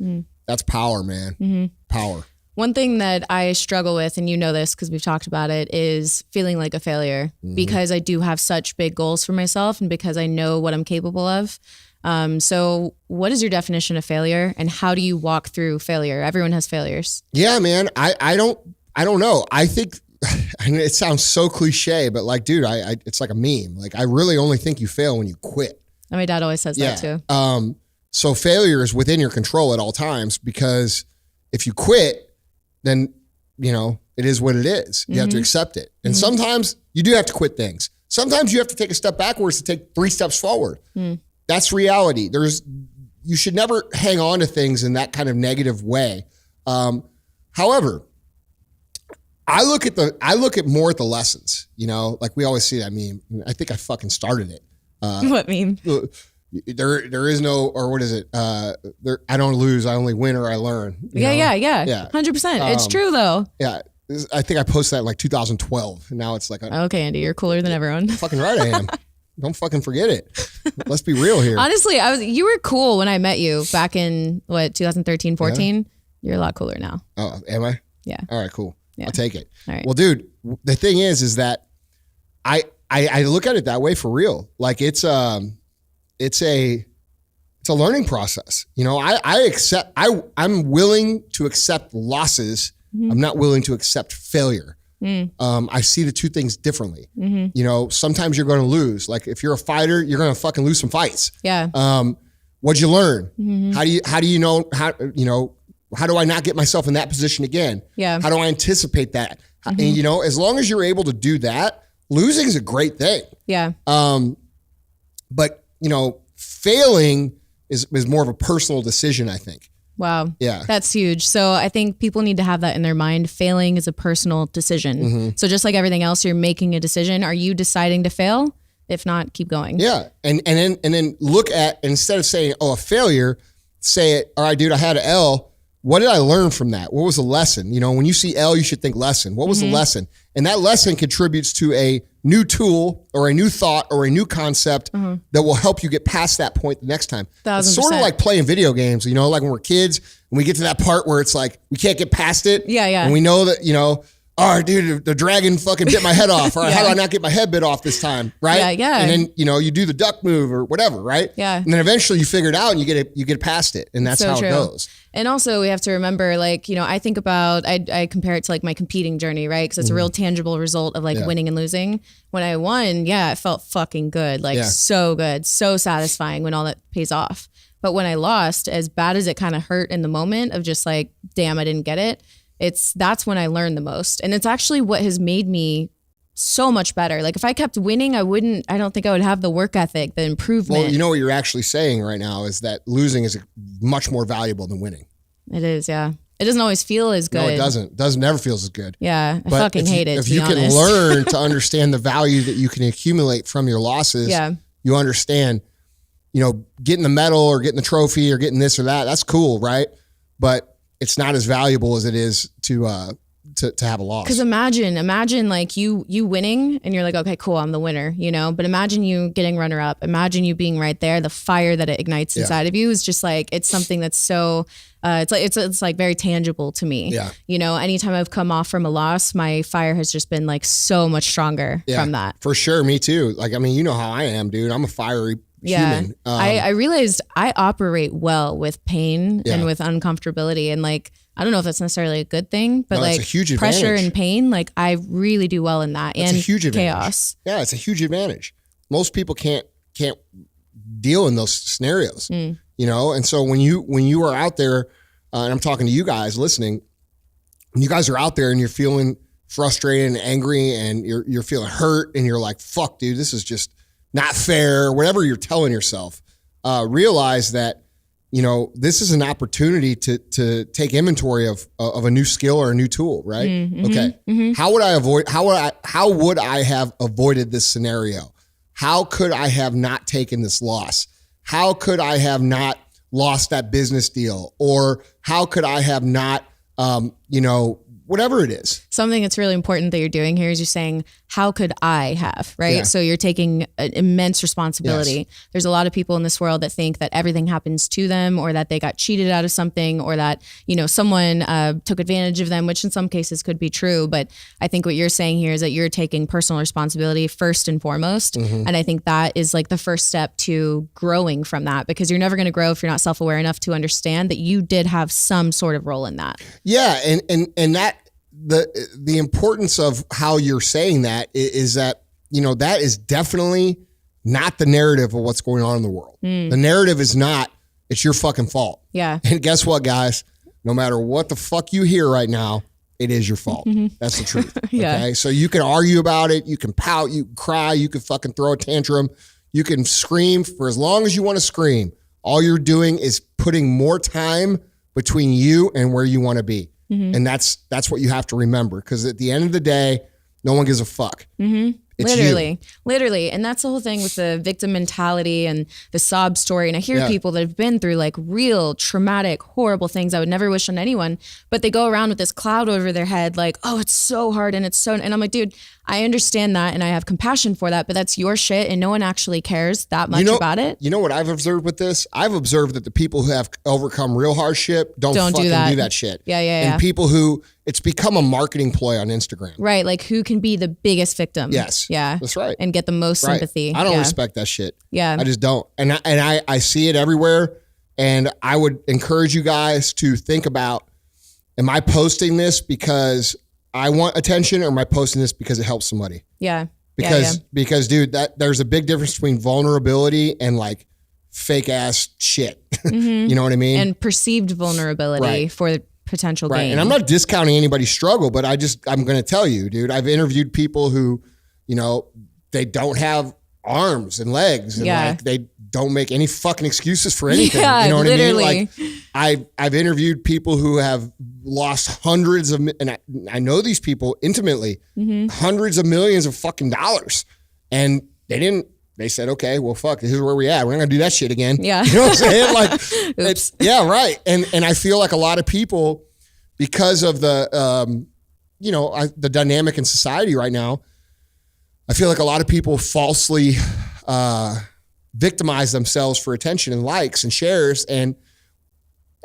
that's power, man. Power. One thing that I struggle with, and you know this because we've talked about it, is feeling like a failure because I do have such big goals for myself and because I know what I'm capable of. So what is your definition of failure and how do you walk through failure? Everyone has failures. Yeah, man. I don't know. I think, I mean, it sounds so cliche, but like, dude, it's like a meme. Like I really only think you fail when you quit. And my dad always says that too. So failure is within your control at all times because if you quit, then, you know, it is what it is. You have to accept it. And sometimes you do have to quit things. Sometimes you have to take a step backwards to take 3 steps forward. That's reality. You should never hang on to things in that kind of negative way. However, I look at more at the lessons, you know, like we always see that meme. I think I fucking started it. What meme? There is no, or what is it? I don't lose. I only win or I learn. Yeah. Yeah. 100%. It's true though. Yeah. I think I posted that in like 2012 and now it's like, okay, Andy, you're cooler than everyone. Fucking right I am. Don't fucking forget it. Let's be real here. Honestly, you were cool when I met you back in 2013, 14. Yeah. You're a lot cooler now. Oh, am I? Yeah. All right, cool. Yeah. I'll take it. All right. Well, dude, the thing is that I look at it that way for real. Like it's a learning process. You know, I'm willing to accept losses. I'm not willing to accept failure. I see the two things differently. You know, sometimes you're going to lose. Like if you're a fighter, you're going to fucking lose some fights. Yeah. What'd you learn? How do you know how do I not get myself in that position again? Yeah. How do I anticipate that? And you know, as long as you're able to do that, losing is a great thing. Yeah. But you know, failing is more of a personal decision, I think. Wow. Yeah. That's huge. So I think people need to have that in their mind. Failing is a personal decision. So just like everything else, you're making a decision. Are you deciding to fail? If not, keep going. Yeah. And then look at, instead of saying, oh, a failure, say it, all right, dude, I had an L. What did I learn from that? What was the lesson? You know, when you see L, you should think lesson. What was the lesson? And that lesson contributes to a new tool or a new thought or a new concept that will help you get past that point the next time. 1000%. It's sort of like playing video games, you know, like when we're kids and we get to that part where it's like, we can't get past it. Yeah, yeah. And we know that, you know, oh, dude, the dragon fucking bit my head off. All right, how do I not get my head bit off this time? Right? Yeah, yeah. And then, you know, you do the duck move or whatever, right? Yeah. And then eventually you figure it out and you get past it. And that's so how true. it goes. And also we have to remember, like, you know, I think about, I compare it to like my competing journey, right? Because it's a real tangible result of like winning and losing. When I won, yeah, it felt fucking good. Like so good, so satisfying when all that pays off. But when I lost, as bad as it kind of hurt in the moment of just like, damn, I didn't get it. That's when I learned the most. And it's actually what has made me so much better. Like if I kept winning, I don't think I would have the work ethic, the improvement. Well, you know what you're actually saying right now is that losing is much more valuable than winning. It is, yeah. It doesn't always feel as good. No, it doesn't. It doesn't never feels as good. Yeah, I fucking hate it. If you can learn to understand the value that you can accumulate from your losses, you understand, you know, getting the medal or getting the trophy or getting this or that, that's cool, right? But it's not as valuable as it is to have a loss. Because imagine like you winning and you're like, okay, cool, I'm the winner, you know, but imagine you getting runner up, imagine you being right there. The fire that it ignites inside of you is just like, it's something that's so, it's like very tangible to me. Yeah. You know, anytime I've come off from a loss, my fire has just been like so much stronger from that. For sure. Me too. Like, I mean, you know how I am, dude. I'm a fiery human. I realized I operate well with pain and with uncomfortability, and like, I don't know if that's necessarily a good thing, but like a huge pressure advantage. and pain, like I really do well in that. That's and a huge chaos. Yeah, it's a huge advantage. Most people can't deal in those scenarios, you know? And so when you are out there, and I'm talking to you guys listening, when you guys are out there and you're feeling frustrated and angry and you're feeling hurt and you're like, fuck, dude, this is just not fair, whatever you're telling yourself, realize that, you know, this is an opportunity to take inventory of a new skill or a new tool, right? Okay. How would I have avoided this scenario? How could I have not taken this loss? How could I have not lost that business deal? Or how could I have not, you know, whatever it is. Something that's really important that you're doing here is you're saying, how could I have, right? Yeah. So you're taking an immense responsibility. Yes. There's a lot of people in this world that think that everything happens to them, or that they got cheated out of something, or that, you know, someone took advantage of them, which in some cases could be true. But I think what you're saying here is that you're taking personal responsibility first and foremost. And I think that is like the first step to growing from that, because you're never going to grow if you're not self-aware enough to understand that you did have some sort of role in that. Yeah. And that, the importance of how you're saying that is that, you know, that is definitely not the narrative of what's going on in the world. The narrative is not, it's your fucking fault. Yeah. And guess what, guys? No matter what the fuck you hear right now, it is your fault. That's the truth. Yeah. Okay. So you can argue about it. You can pout, you can cry, you can fucking throw a tantrum. You can scream for as long as you want to scream. All you're doing is putting more time between you and where you want to be. And that's what you have to remember, because at the end of the day, no one gives a fuck. It's literally. And that's the whole thing with the victim mentality and the sob story. And I hear people that have been through like real traumatic, horrible things I would never wish on anyone, but they go around with this cloud over their head like, oh, it's so hard. And I'm like, dude, I understand that and I have compassion for that, but that's your shit and no one actually cares that much about it. You know what I've observed with this? I've observed that the people who have overcome real hardship don't fucking do that shit. Yeah. And people who, it's become a marketing ploy on Instagram. Right. Like who can be the biggest victim. Yes. Yeah. That's right. And get the most sympathy. I don't respect that shit. Yeah. I just don't. And I see it everywhere. And I would encourage you guys to think about, am I posting this because I want attention, or am I posting this because it helps somebody? Yeah. Because dude, there's a big difference between vulnerability and like fake ass shit. You know what I mean? And perceived vulnerability for potential gain. And I'm not discounting anybody's struggle, but I'm going to tell you, dude, I've interviewed people who, you know, they don't have arms and legs, and like they don't make any fucking excuses for anything. Yeah, you know what literally. I mean? Like I've interviewed people who have lost hundreds of, and I know these people intimately, hundreds of millions of fucking dollars, and they said, okay, well, fuck, this is where we at. We're not gonna do that shit again. Yeah. You know what I'm saying? Like, it's, yeah, right. And I feel like a lot of people, because of the, you know, the dynamic in society right now, I feel like a lot of people falsely victimize themselves for attention and likes and shares. And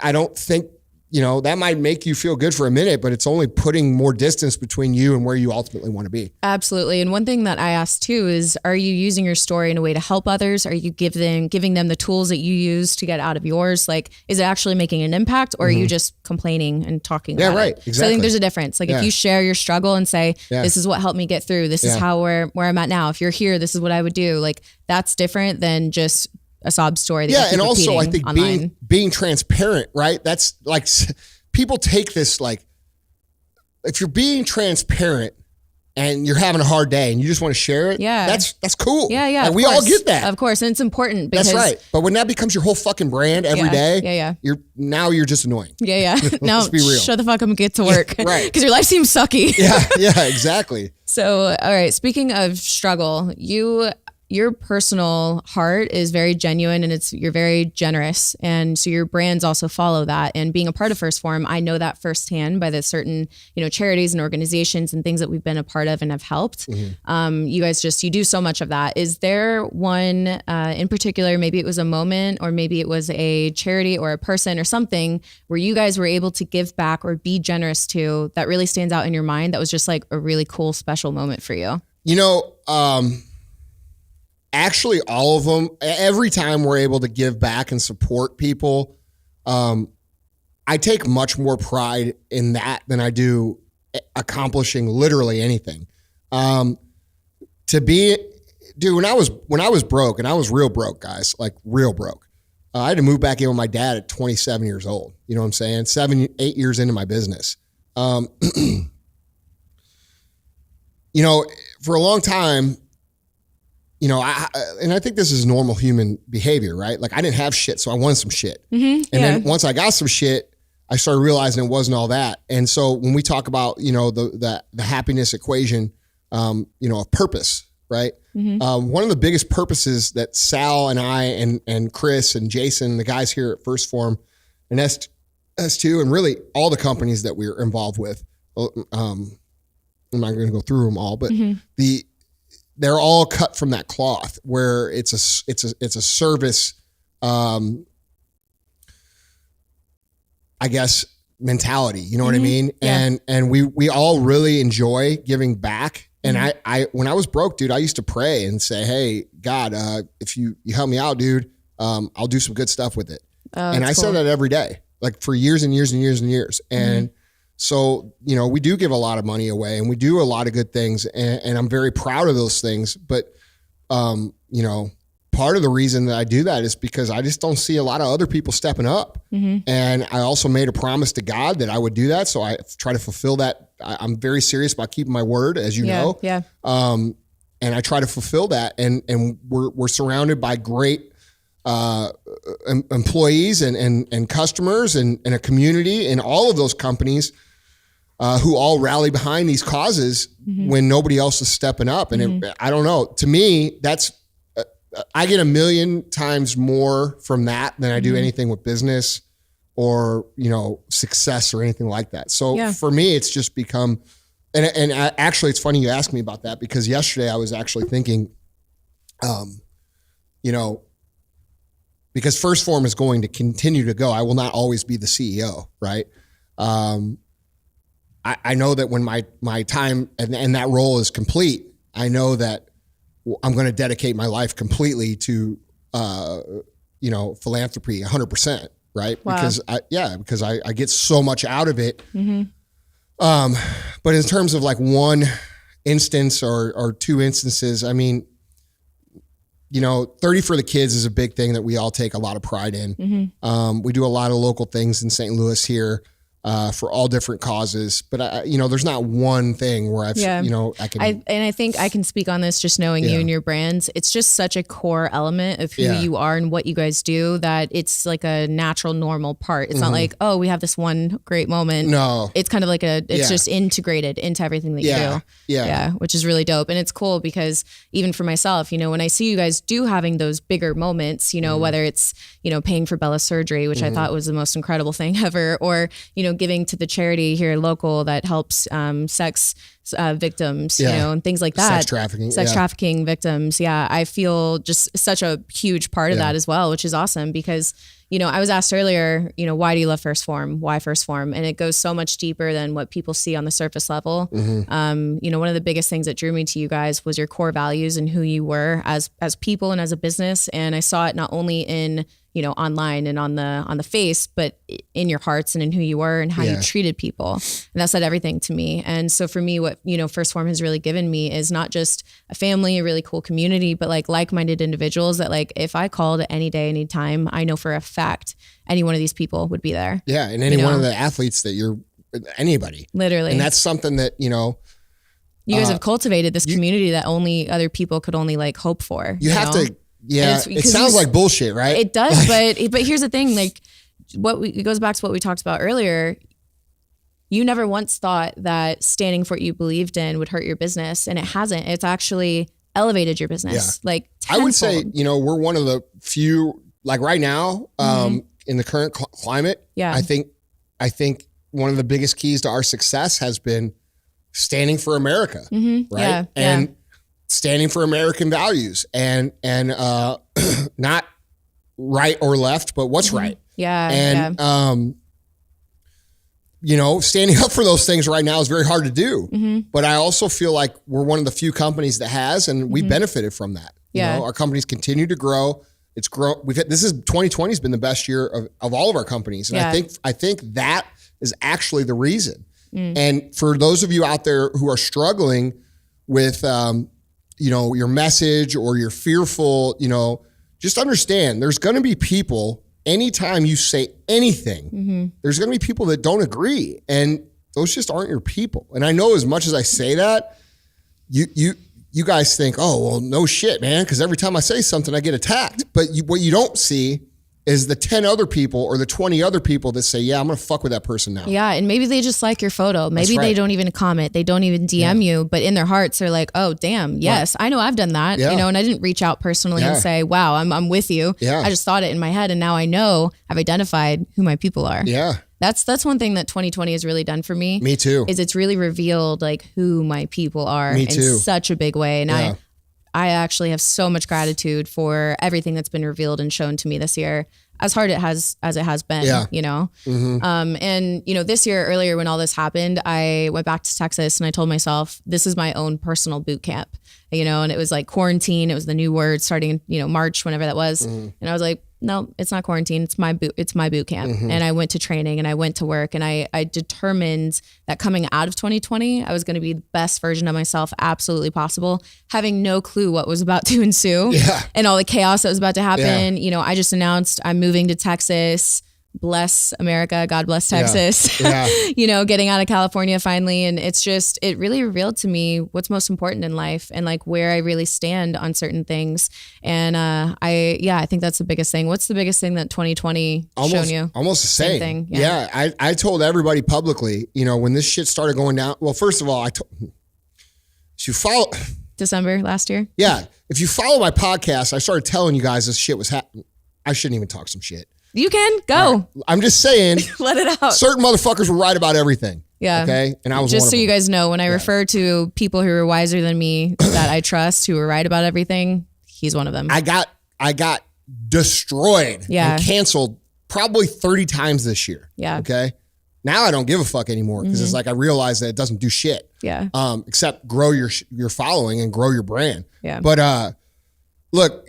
I don't think, you know, that might make you feel good for a minute, but it's only putting more distance between you and where you ultimately want to be. Absolutely. And one thing that I asked too is, are you using your story in a way to help others? Are you giving them the tools that you use to get out of yours? Like, is it actually making an impact, or are you just complaining and talking about it? Exactly. So I think there's a difference. Like if you share your struggle and say, this is what helped me get through, this is how where I'm at now. If you're here, this is what I would do. Like that's different than just a sob story. That and also I think online. being transparent, right? That's like, people take this like, if you're being transparent and you're having a hard day and you just want to share it, that's cool. Yeah. Like, we all get that. Of course. And it's important because that's right. But when that becomes your whole fucking brand every day, you're just annoying. Yeah. Now let's be real. Shut the fuck up and get to work. Right. Because your life seems sucky. Yeah, exactly. So, all right. Speaking of struggle, you your personal heart is very genuine and you're very generous. And so your brands also follow that. And being a part of First Phorm, I know that firsthand by the certain, charities and organizations and things that we've been a part of and have helped. You guys you do so much of that. Is there one in particular, maybe it was a moment or maybe it was a charity or a person or something where you guys were able to give back or be generous to that really stands out in your mind that was just like a really cool, special moment for you? Actually, all of them, every time we're able to give back and support people, I take much more pride in that than I do accomplishing literally anything. When I was broke, and I was real broke, guys, like real broke. I had to move back in with my dad at 27 years old. You know what I'm saying? 8 years into my business. For a long time, I think this is normal human behavior, right? Like I didn't have shit, so I wanted some shit. Then once I got some shit, I started realizing it wasn't all that. And so when we talk about, the happiness equation, of purpose, right? One of the biggest purposes that Sal and I and Chris and Jason, the guys here at First Phorm and S2, and really all the companies that we're involved with, I'm not going to go through them all, but they're all cut from that cloth where it's a service, I guess, mentality. You know what I mean? Yeah. And we all really enjoy giving back. And I when I was broke, dude, I used to pray and say, hey, God, if you help me out, dude, I'll do some good stuff with it. And I said that every day, like for years and years and years and years. And so, we do give a lot of money away and we do a lot of good things. And I'm very proud of those things. But, part of the reason that I do that is because I just don't see a lot of other people stepping up. And I also made a promise to God that I would do that. So I try to fulfill that. I'm very serious about keeping my word, as you know. Yeah. And I try to fulfill that. And we're surrounded by great employees and customers and a community and all of those companies who all rally behind these causes when nobody else is stepping up. And I don't know, to me, that's, I get 1,000,000 times more from that than I do anything with business or, success or anything like that. So for me, it's just become, and actually it's funny you asked me about that because yesterday I was actually thinking, because First Phorm is going to continue to go. I will not always be the CEO, right? I know that when my time and that role is complete, I know that I'm going to dedicate my life completely to, philanthropy 100%, right? Wow. Because I get so much out of it. But in terms of like one instance or two instances, I mean, 30 for the Kids is a big thing that we all take a lot of pride in. We do a lot of local things in St. Louis here. For all different causes, but there's not one thing where I think I can speak on this just knowing you and your brands. It's just such a core element of who you are and what you guys do that it's like a natural, normal part. It's not like, oh, we have this one great moment. No, it's kind of like it's just integrated into everything that you do. Yeah, which is really dope. And it's cool because even for myself, when I see you guys do having those bigger moments, whether it's, paying for Bella's surgery, which I thought was the most incredible thing ever, or, giving to the charity here local that helps sex victims, and things like that. Sex trafficking victims. Yeah. I feel just such a huge part of that as well, which is awesome because, I was asked earlier, why do you love First Phorm? Why First Phorm? And it goes so much deeper than what people see on the surface level. One of the biggest things that drew me to you guys was your core values and who you were as people and as a business. And I saw it not only in online and on the face, but in your hearts and in who you were and how you treated people. And that said everything to me. And so for me, what, First Phorm has really given me is not just a family, a really cool community, but like-minded individuals that if I called at any day, any time, I know for a fact, any one of these people would be there. Yeah. And any one of the athletes that anybody. Literally. And that's something that, you guys have cultivated this community that only other people could only hope for. You have to. Yeah, it sounds like bullshit, right? It does, but here's the thing: it goes back to what we talked about earlier. You never once thought that standing for what you believed in would hurt your business, and it hasn't. It's actually elevated your business. Like I would say, tenfold. you know, we're one of the few, like right now, in the current climate, Yeah. I think one of the biggest keys to our success has been standing for America, right? Yeah, and standing for American values and not right or left, but what's right. Yeah. And, you know, standing up for those things right now is very hard to do. But I also feel like we're one of the few companies that has, and we benefited from that. You know, our companies continue to grow. It's grow. This is 2020 has been the best year of all of our companies. And I think that is actually the reason. And for those of you out there who are struggling with, you know, your message or you're fearful, you know, just understand there's going to be people anytime you say anything, there's going to be people that don't agree, and those just aren't your people. And I know as much as I say that, you guys think, oh, well, no shit, man, because every time I say something, I get attacked. But what you don't see is the 10 other people or the 20 other people that say, yeah, I'm going to fuck with that person now. Yeah. And maybe they just like your photo. Maybe they don't even comment. They don't even DM you, but in their hearts they're like, oh, damn. Yes. I know I've done that, you know, and I didn't reach out personally and say, wow, I'm with you. I just thought it in my head. And now I know I've identified who my people are. Yeah. That's one thing that 2020 has really done for me. Me too. Is it's really revealed like who my people are in such a big way. And I actually have so much gratitude for everything that's been revealed and shown to me this year, as hard as it has been, you know? And, you know, this year earlier when all this happened, I went back to Texas and I told myself, this is my own personal boot camp, you know? And it was like quarantine. It was the new word starting, you know, March, whenever that was. And I was like, no, it's not quarantine. It's my boot camp. And I went to training and I went to work, and I determined that coming out of 2020, I was going to be the best version of myself absolutely possible, having no clue what was about to ensue and all the chaos that was about to happen. You know, I just announced I'm moving to Texas. Bless America. God bless Texas. You know, getting out of California finally. And it's just, it really revealed to me what's most important in life and like where I really stand on certain things. And I think that's the biggest thing. What's the biggest thing that 2020 shown you? Almost the same thing. I told everybody publicly, you know, when this shit started going down. Well, first of all, if you follow December last year. Yeah. If you follow my podcast, I started telling you guys this shit was happening. I shouldn't even talk some shit. You can go. Right. I'm just saying. Let it out. Certain motherfuckers were right about everything. Yeah. Okay. And I was just one so of you guys know, when I refer to people who are wiser than me that I trust, who are right about everything, he's one of them. I got destroyed and canceled probably 30 times this year. Yeah. Okay. Now I don't give a fuck anymore because it's like I realize that it doesn't do shit. Yeah. Except grow your following and grow your brand. Yeah. But look,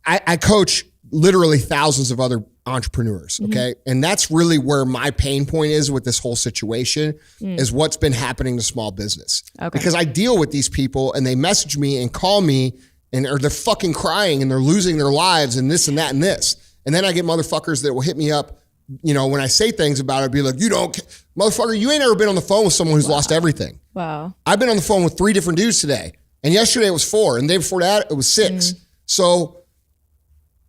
I coach literally thousands of other entrepreneurs. Okay. And that's really where my pain point is with this whole situation is what's been happening to small business. Okay. Because I deal with these people and they message me and call me or they're fucking crying and they're losing their lives and this and that and this. And then I get motherfuckers that will hit me up, you know, when I say things about it, be like, motherfucker, you ain't ever been on the phone with someone who's lost everything. Wow. I've been on the phone with 3 different dudes today. And yesterday it was 4. And the day before that, it was 6. So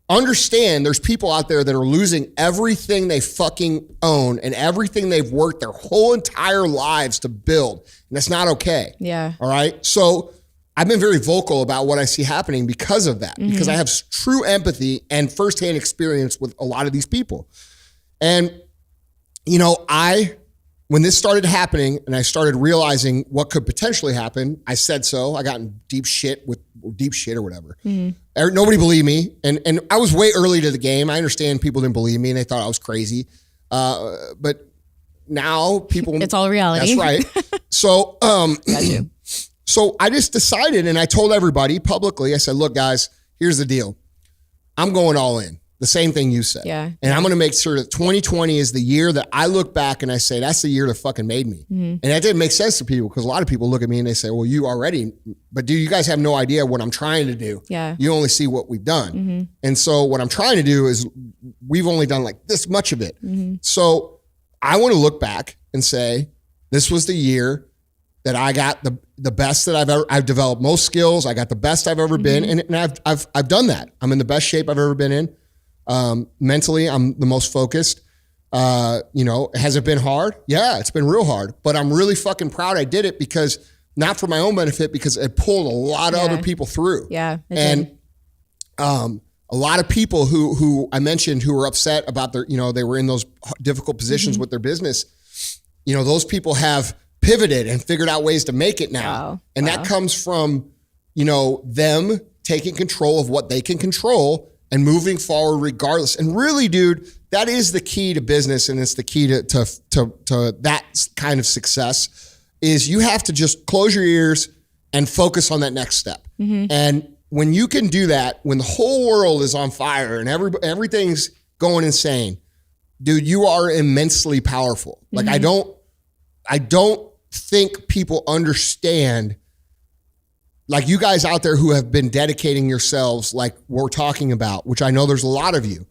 understand there's people out there that are losing everything they fucking own and everything they've worked their whole entire lives to build. And that's not okay. Yeah. All right. So I've been very vocal about what I see happening because of that, because I have true empathy and firsthand experience with a lot of these people. And, you know, when this started happening and I started realizing what could potentially happen, I said so. I got in deep shit or whatever. Nobody believed me. And I was way early to the game. I understand people didn't believe me and they thought I was crazy. But now people... It's all reality. That's right. So, so I just decided and I told everybody publicly, I said, look, guys, here's the deal. I'm going all in. The same thing you said. Yeah. And I'm going to make sure that 2020 is the year that I look back and I say, that's the year that fucking made me. And that didn't make sense to people because a lot of people look at me and they say, well, you already, but you guys have no idea what I'm trying to do. Yeah. You only see what we've done. And so what I'm trying to do is we've only done like this much of it. So I want to look back and say, this was the year that I got the best that I've developed most skills. I got the best I've ever been. And I've done that. I'm in the best shape I've ever been in. Mentally, I'm the most focused. You know, has it been hard? Yeah, it's been real hard, but I'm really fucking proud I did it because not for my own benefit, because it pulled a lot of other people through. Yeah. And a lot of people who I mentioned who were upset about their, they were in those difficult positions with their business, those people have pivoted and figured out ways to make it now. Wow. And that comes from, them taking control of what they can control and moving forward regardless. And really, dude, that is the key to business. And it's the key to that kind of success is you have to just close your ears and focus on that next step. And when you can do that, when the whole world is on fire and everything's going insane, dude, you are immensely powerful. Like I don't think people understand, like you guys out there who have been dedicating yourselves like we're talking about, which I know there's a lot of you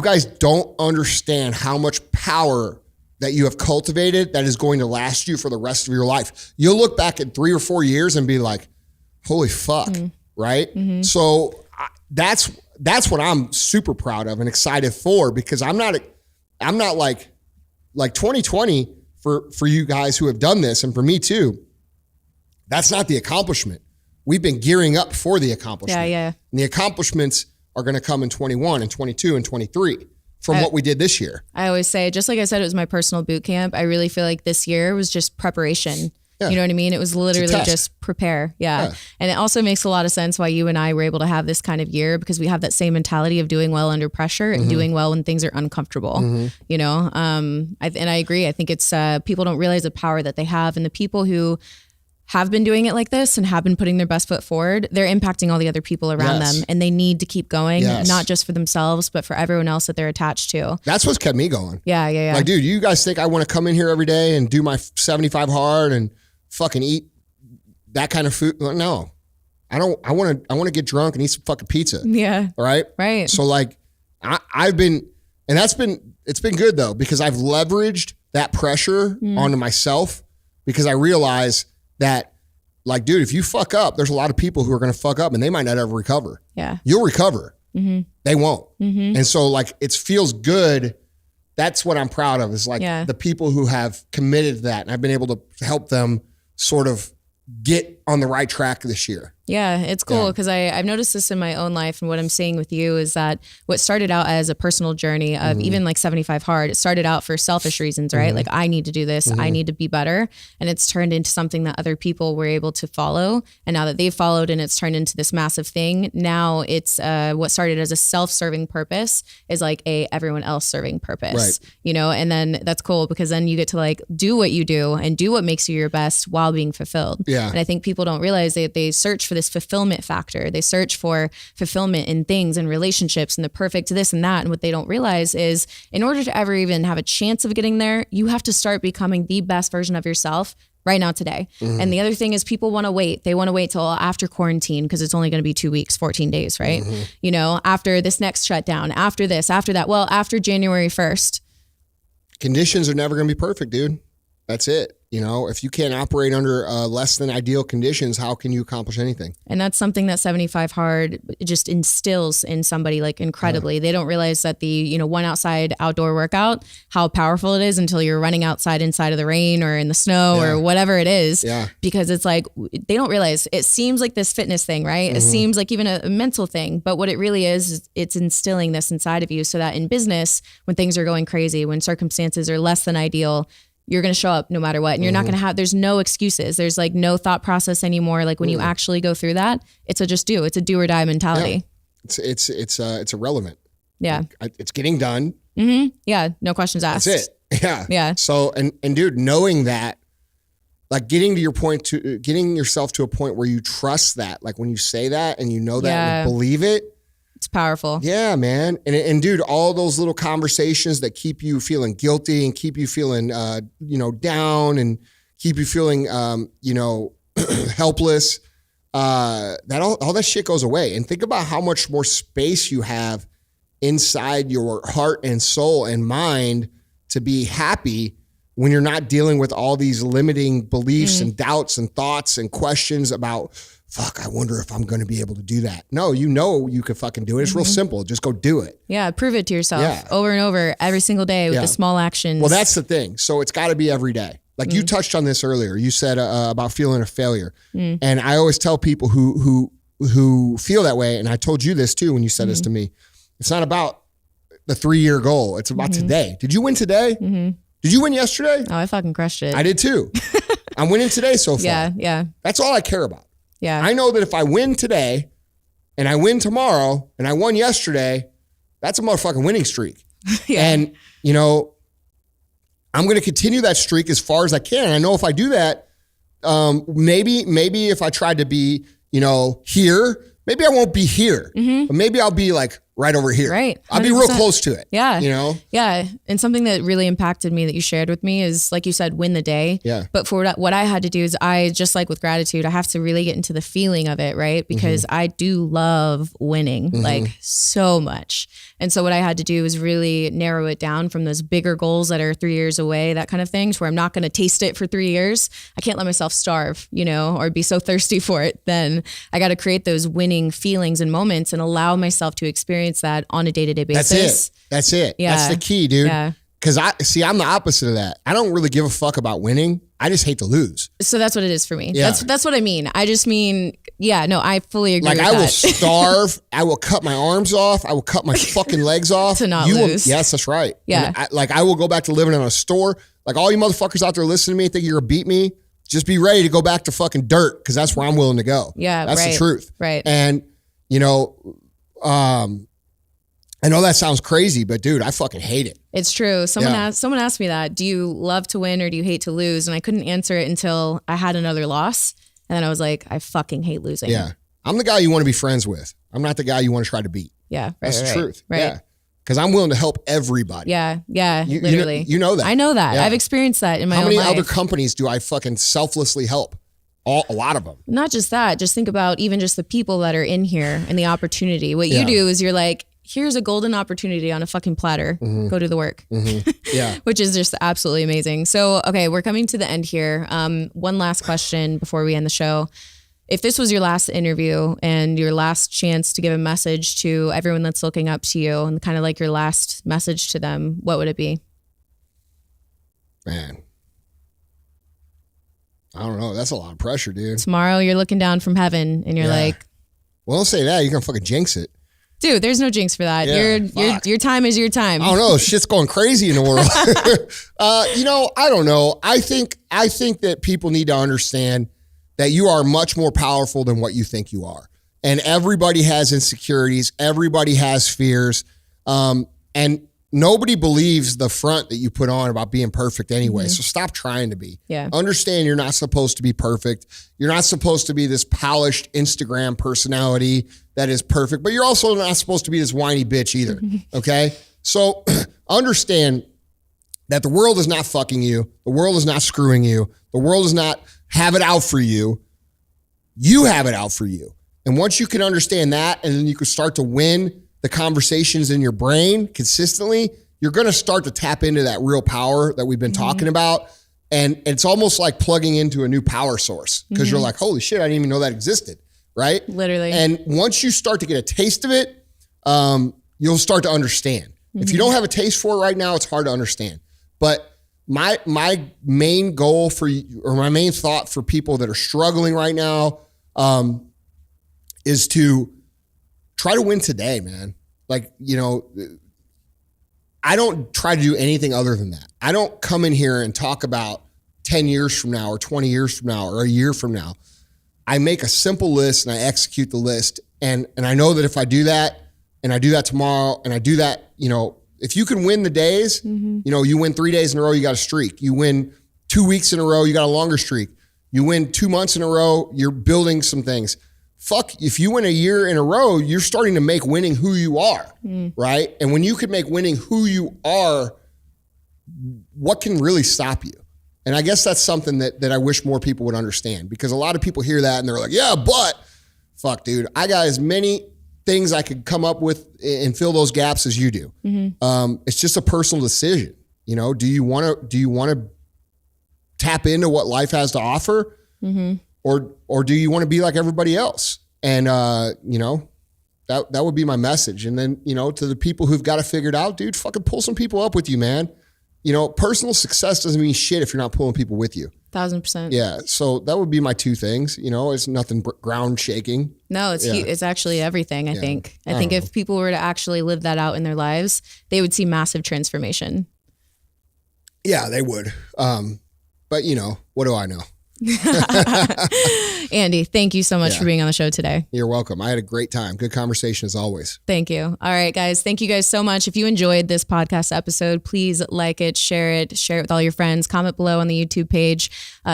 guys don't understand how much power that you have cultivated that is going to last you for the rest of your life. You'll look back at 3 or 4 years and be like, holy fuck, right? So that's what I'm super proud of and excited for, because I'm not like 2020 for you guys who have done this, and for me too. That's not the accomplishment. We've been gearing up for the accomplishment. Yeah. And the accomplishments are going to come in 21 and 22 and 23 from what we did this year. I always say, just like I said, it was my personal boot camp. I really feel like this year was just preparation. Yeah. You know what I mean? It was literally just prepare. Yeah. And it also makes a lot of sense why you and I were able to have this kind of year, because we have that same mentality of doing well under pressure and doing well when things are uncomfortable, and I agree. I think it's, people don't realize the power that they have, and the people who have been doing it like this and have been putting their best foot forward, they're impacting all the other people around them, and they need to keep going, not just for themselves, but for everyone else that they're attached to. That's what's kept me going. Yeah. Like, dude, you guys think I want to come in here every day and do my 75 hard and fucking eat that kind of food? No, I don't. I want to get drunk and eat some fucking pizza. Yeah. All right. Right. So like I've been, and it's been good though, because I've leveraged that pressure onto myself, because I realize that, like, dude, if you fuck up, there's a lot of people who are going to fuck up and they might not ever recover. Yeah. You'll recover. They won't. And so like, it feels good. That's what I'm proud of, is like the people who have committed to that, and I've been able to help them sort of get on the right track this year. Yeah, it's cool because I've noticed this in my own life, and what I'm seeing with you is that what started out as a personal journey of even like 75 hard, it started out for selfish reasons, right? Like, I need to do this, I need to be better. And it's turned into something that other people were able to follow. And now that they've followed and it's turned into this massive thing, now it's what started as a self-serving purpose is like a everyone else serving purpose, and then that's cool, because then you get to like do what you do and do what makes you your best while being fulfilled. Yeah. And I think people don't realize that they search for this fulfillment factor. They search for fulfillment in things and relationships and the perfect this and that. And what they don't realize is, in order to ever even have a chance of getting there, you have to start becoming the best version of yourself right now today. And the other thing is, people want to wait. They want to wait till after quarantine, because it's only going to be 2 weeks, 14 days, right? After this next shutdown, after this, after that. Well, after January 1st. Conditions are never going to be perfect, dude. That's it. If you can't operate under less than ideal conditions, how can you accomplish anything? And that's something that 75 hard just instills in somebody like incredibly. They don't realize that the, one outside outdoor workout, how powerful it is until you're running outside inside of the rain or in the snow or whatever it is. Yeah. Because it's like, they don't realize, it seems like this fitness thing, right? It seems like even a mental thing, but what it really is it's instilling this inside of you, so that in business, when things are going crazy, when circumstances are less than ideal, you're going to show up no matter what. And you're not going to have, there's no excuses. There's like no thought process anymore. Like when you actually go through that, it's a just do. It's a do or die mentality. Yeah. It's irrelevant. Yeah. It's getting done. Yeah. No questions asked. That's it. Yeah. Yeah. So, and dude, knowing that, like getting yourself to a point where you trust that, like when you say that and you know that and you believe it, it's powerful. Yeah, man. And dude, all those little conversations that keep you feeling guilty and keep you feeling, down and keep you feeling, helpless, that all that shit goes away. And think about how much more space you have inside your heart and soul and mind to be happy when you're not dealing with all these limiting beliefs and doubts and thoughts and questions about, fuck, I wonder if I'm going to be able to do that. No, you can fucking do it. It's real simple. Just go do it. Yeah, prove it to yourself over and over every single day with the small actions. Well, that's the thing. So it's got to be every day. Like you touched on this earlier. You said about feeling a failure. And I always tell people who feel that way, and I told you this too when you said this to me, it's not about the 3-year goal. It's about today. Did you win today? Did you win yesterday? Oh, I fucking crushed it. I did too. I'm winning today so far. Yeah. That's all I care about. Yeah. I know that if I win today and I win tomorrow and I won yesterday, that's a motherfucking winning streak. And, you know, I'm going to continue that streak as far as I can. I know if I do that, maybe if I tried to be, you know, here, maybe I won't be here, but maybe I'll be like right over here. Right. 100%. I'll be real close to it. Yeah. You know? Yeah. And something that really impacted me that you shared with me is, like you said, win the day. Yeah. But for what I had to do is just like with gratitude, I have to really get into the feeling of it, right? Because I do love winning like so much. And so what I had to do is really narrow it down from those bigger goals that are 3 years away, that kind of things, where I'm not going to taste it for 3 years. I can't let myself starve, you know, or be so thirsty for it. Then I got to create those winning feelings and moments and allow myself to experience that on a day-to-day basis. That's it. Yeah. That's the key, dude. Yeah. Because I'm the opposite of that. I don't really give a fuck about winning. I just hate to lose. So that's what it is for me. Yeah. That's what I mean. I just mean, I fully agree with I that. will starve. I will cut my arms off. I will cut my fucking legs off. To not lose. Yes, that's right. Yeah. And I will go back to living in a store. Like all you motherfuckers out there listening to me think you're gonna beat me. Just be ready to go back to fucking dirt because that's where I'm willing to go. Yeah, that's right. the truth. Right. And you know, I know that sounds crazy, but dude, I fucking hate it. It's true. Someone asked me that. Do you love to win or do you hate to lose? And I couldn't answer it until I had another loss. And then I was like, I fucking hate losing. Yeah. I'm the guy you want to be friends with. I'm not the guy you want to try to beat. Yeah. That's the truth. Right. Yeah. Because I'm willing to help everybody. Yeah. Yeah. Literally. You know that. I know that. Yeah. I've experienced that in my own life. How life. many other companies do I fucking selflessly help? A lot of them. Not just that. Just think about even just the people that are in here and the opportunity. What you do is you're like, here's a golden opportunity on a fucking platter. Go do the work. Yeah. Which is just absolutely amazing. So, okay, we're coming to the end here. One last question before we end the show. If this was your last interview and your last chance to give a message to everyone that's looking up to you and kind of like your last message to them, what would it be? Man. I don't know. That's a lot of pressure, dude. Tomorrow you're looking down from heaven and you're like, well, don't say that. You're going to fucking jinx it. dude, there's no jinx for that. Yeah, your time is your time. I don't know. Shit's going crazy in the world. I don't know. I think that people need to understand that you are much more powerful than what you think you are. And everybody has insecurities. Everybody has fears. And nobody believes the front that you put on about being perfect anyway. So stop trying to be. Yeah. Understand you're not supposed to be perfect. You're not supposed to be this polished Instagram personality that is perfect, but you're also not supposed to be this whiny bitch either. Okay. So understand that the world is not fucking you. The world is not screwing you. The world does not have it out for you. You have it out for you. And once you can understand that, and then you can start to win the conversations in your brain consistently, you're going to start to tap into that real power that we've been talking about. And it's almost like plugging into a new power source because you're like, holy shit, I didn't even know that existed. Right? Literally. And once you start to get a taste of it, you'll start to understand. If you don't have a taste for it right now, it's hard to understand. But my main goal for you, or my main thought for people that are struggling right now, is to try to win today, man. Like, I don't try to do anything other than that. I don't come in here and talk about 10 years from now or 20 years from now or a year from now. I make a simple list and I execute the list. And I know that if I do that and I do that tomorrow and I do that, if you can win the days, you win 3 days in a row, you got a streak. You win 2 weeks in a row, you got a longer streak. You win 2 months in a row, you're building some things. Fuck, if you win a year in a row, you're starting to make winning who you are, right? And when you can make winning who you are, what can really stop you? And I guess that's something that I wish more people would understand, because a lot of people hear that and they're like, yeah, but fuck, dude, I got as many things I could come up with and fill those gaps as you do. It's just a personal decision. Do you want to tap into what life has to offer, or do you want to be like everybody else? And that would be my message. And then to the people who've got it figured out, dude, fucking pull some people up with you, man. personal success doesn't mean shit if you're not pulling people with you. 1,000%. Yeah. So that would be my two things. It's nothing ground shaking. No, it's actually everything. I think if people were to actually live that out in their lives, they would see massive transformation. Yeah, they would. But what do I know? Andy, thank you so much for being on the show today. You're welcome. I had a great time. Good conversation as always. Thank you. All right, guys. Thank you guys so much. If you enjoyed this podcast episode, please like it, share it with all your friends, comment below on the YouTube page,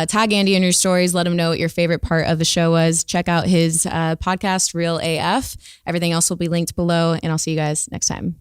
tag Andy in your stories. Let him know what your favorite part of the show was. Check out his podcast, Real AF. Everything else will be linked below, and I'll see you guys next time.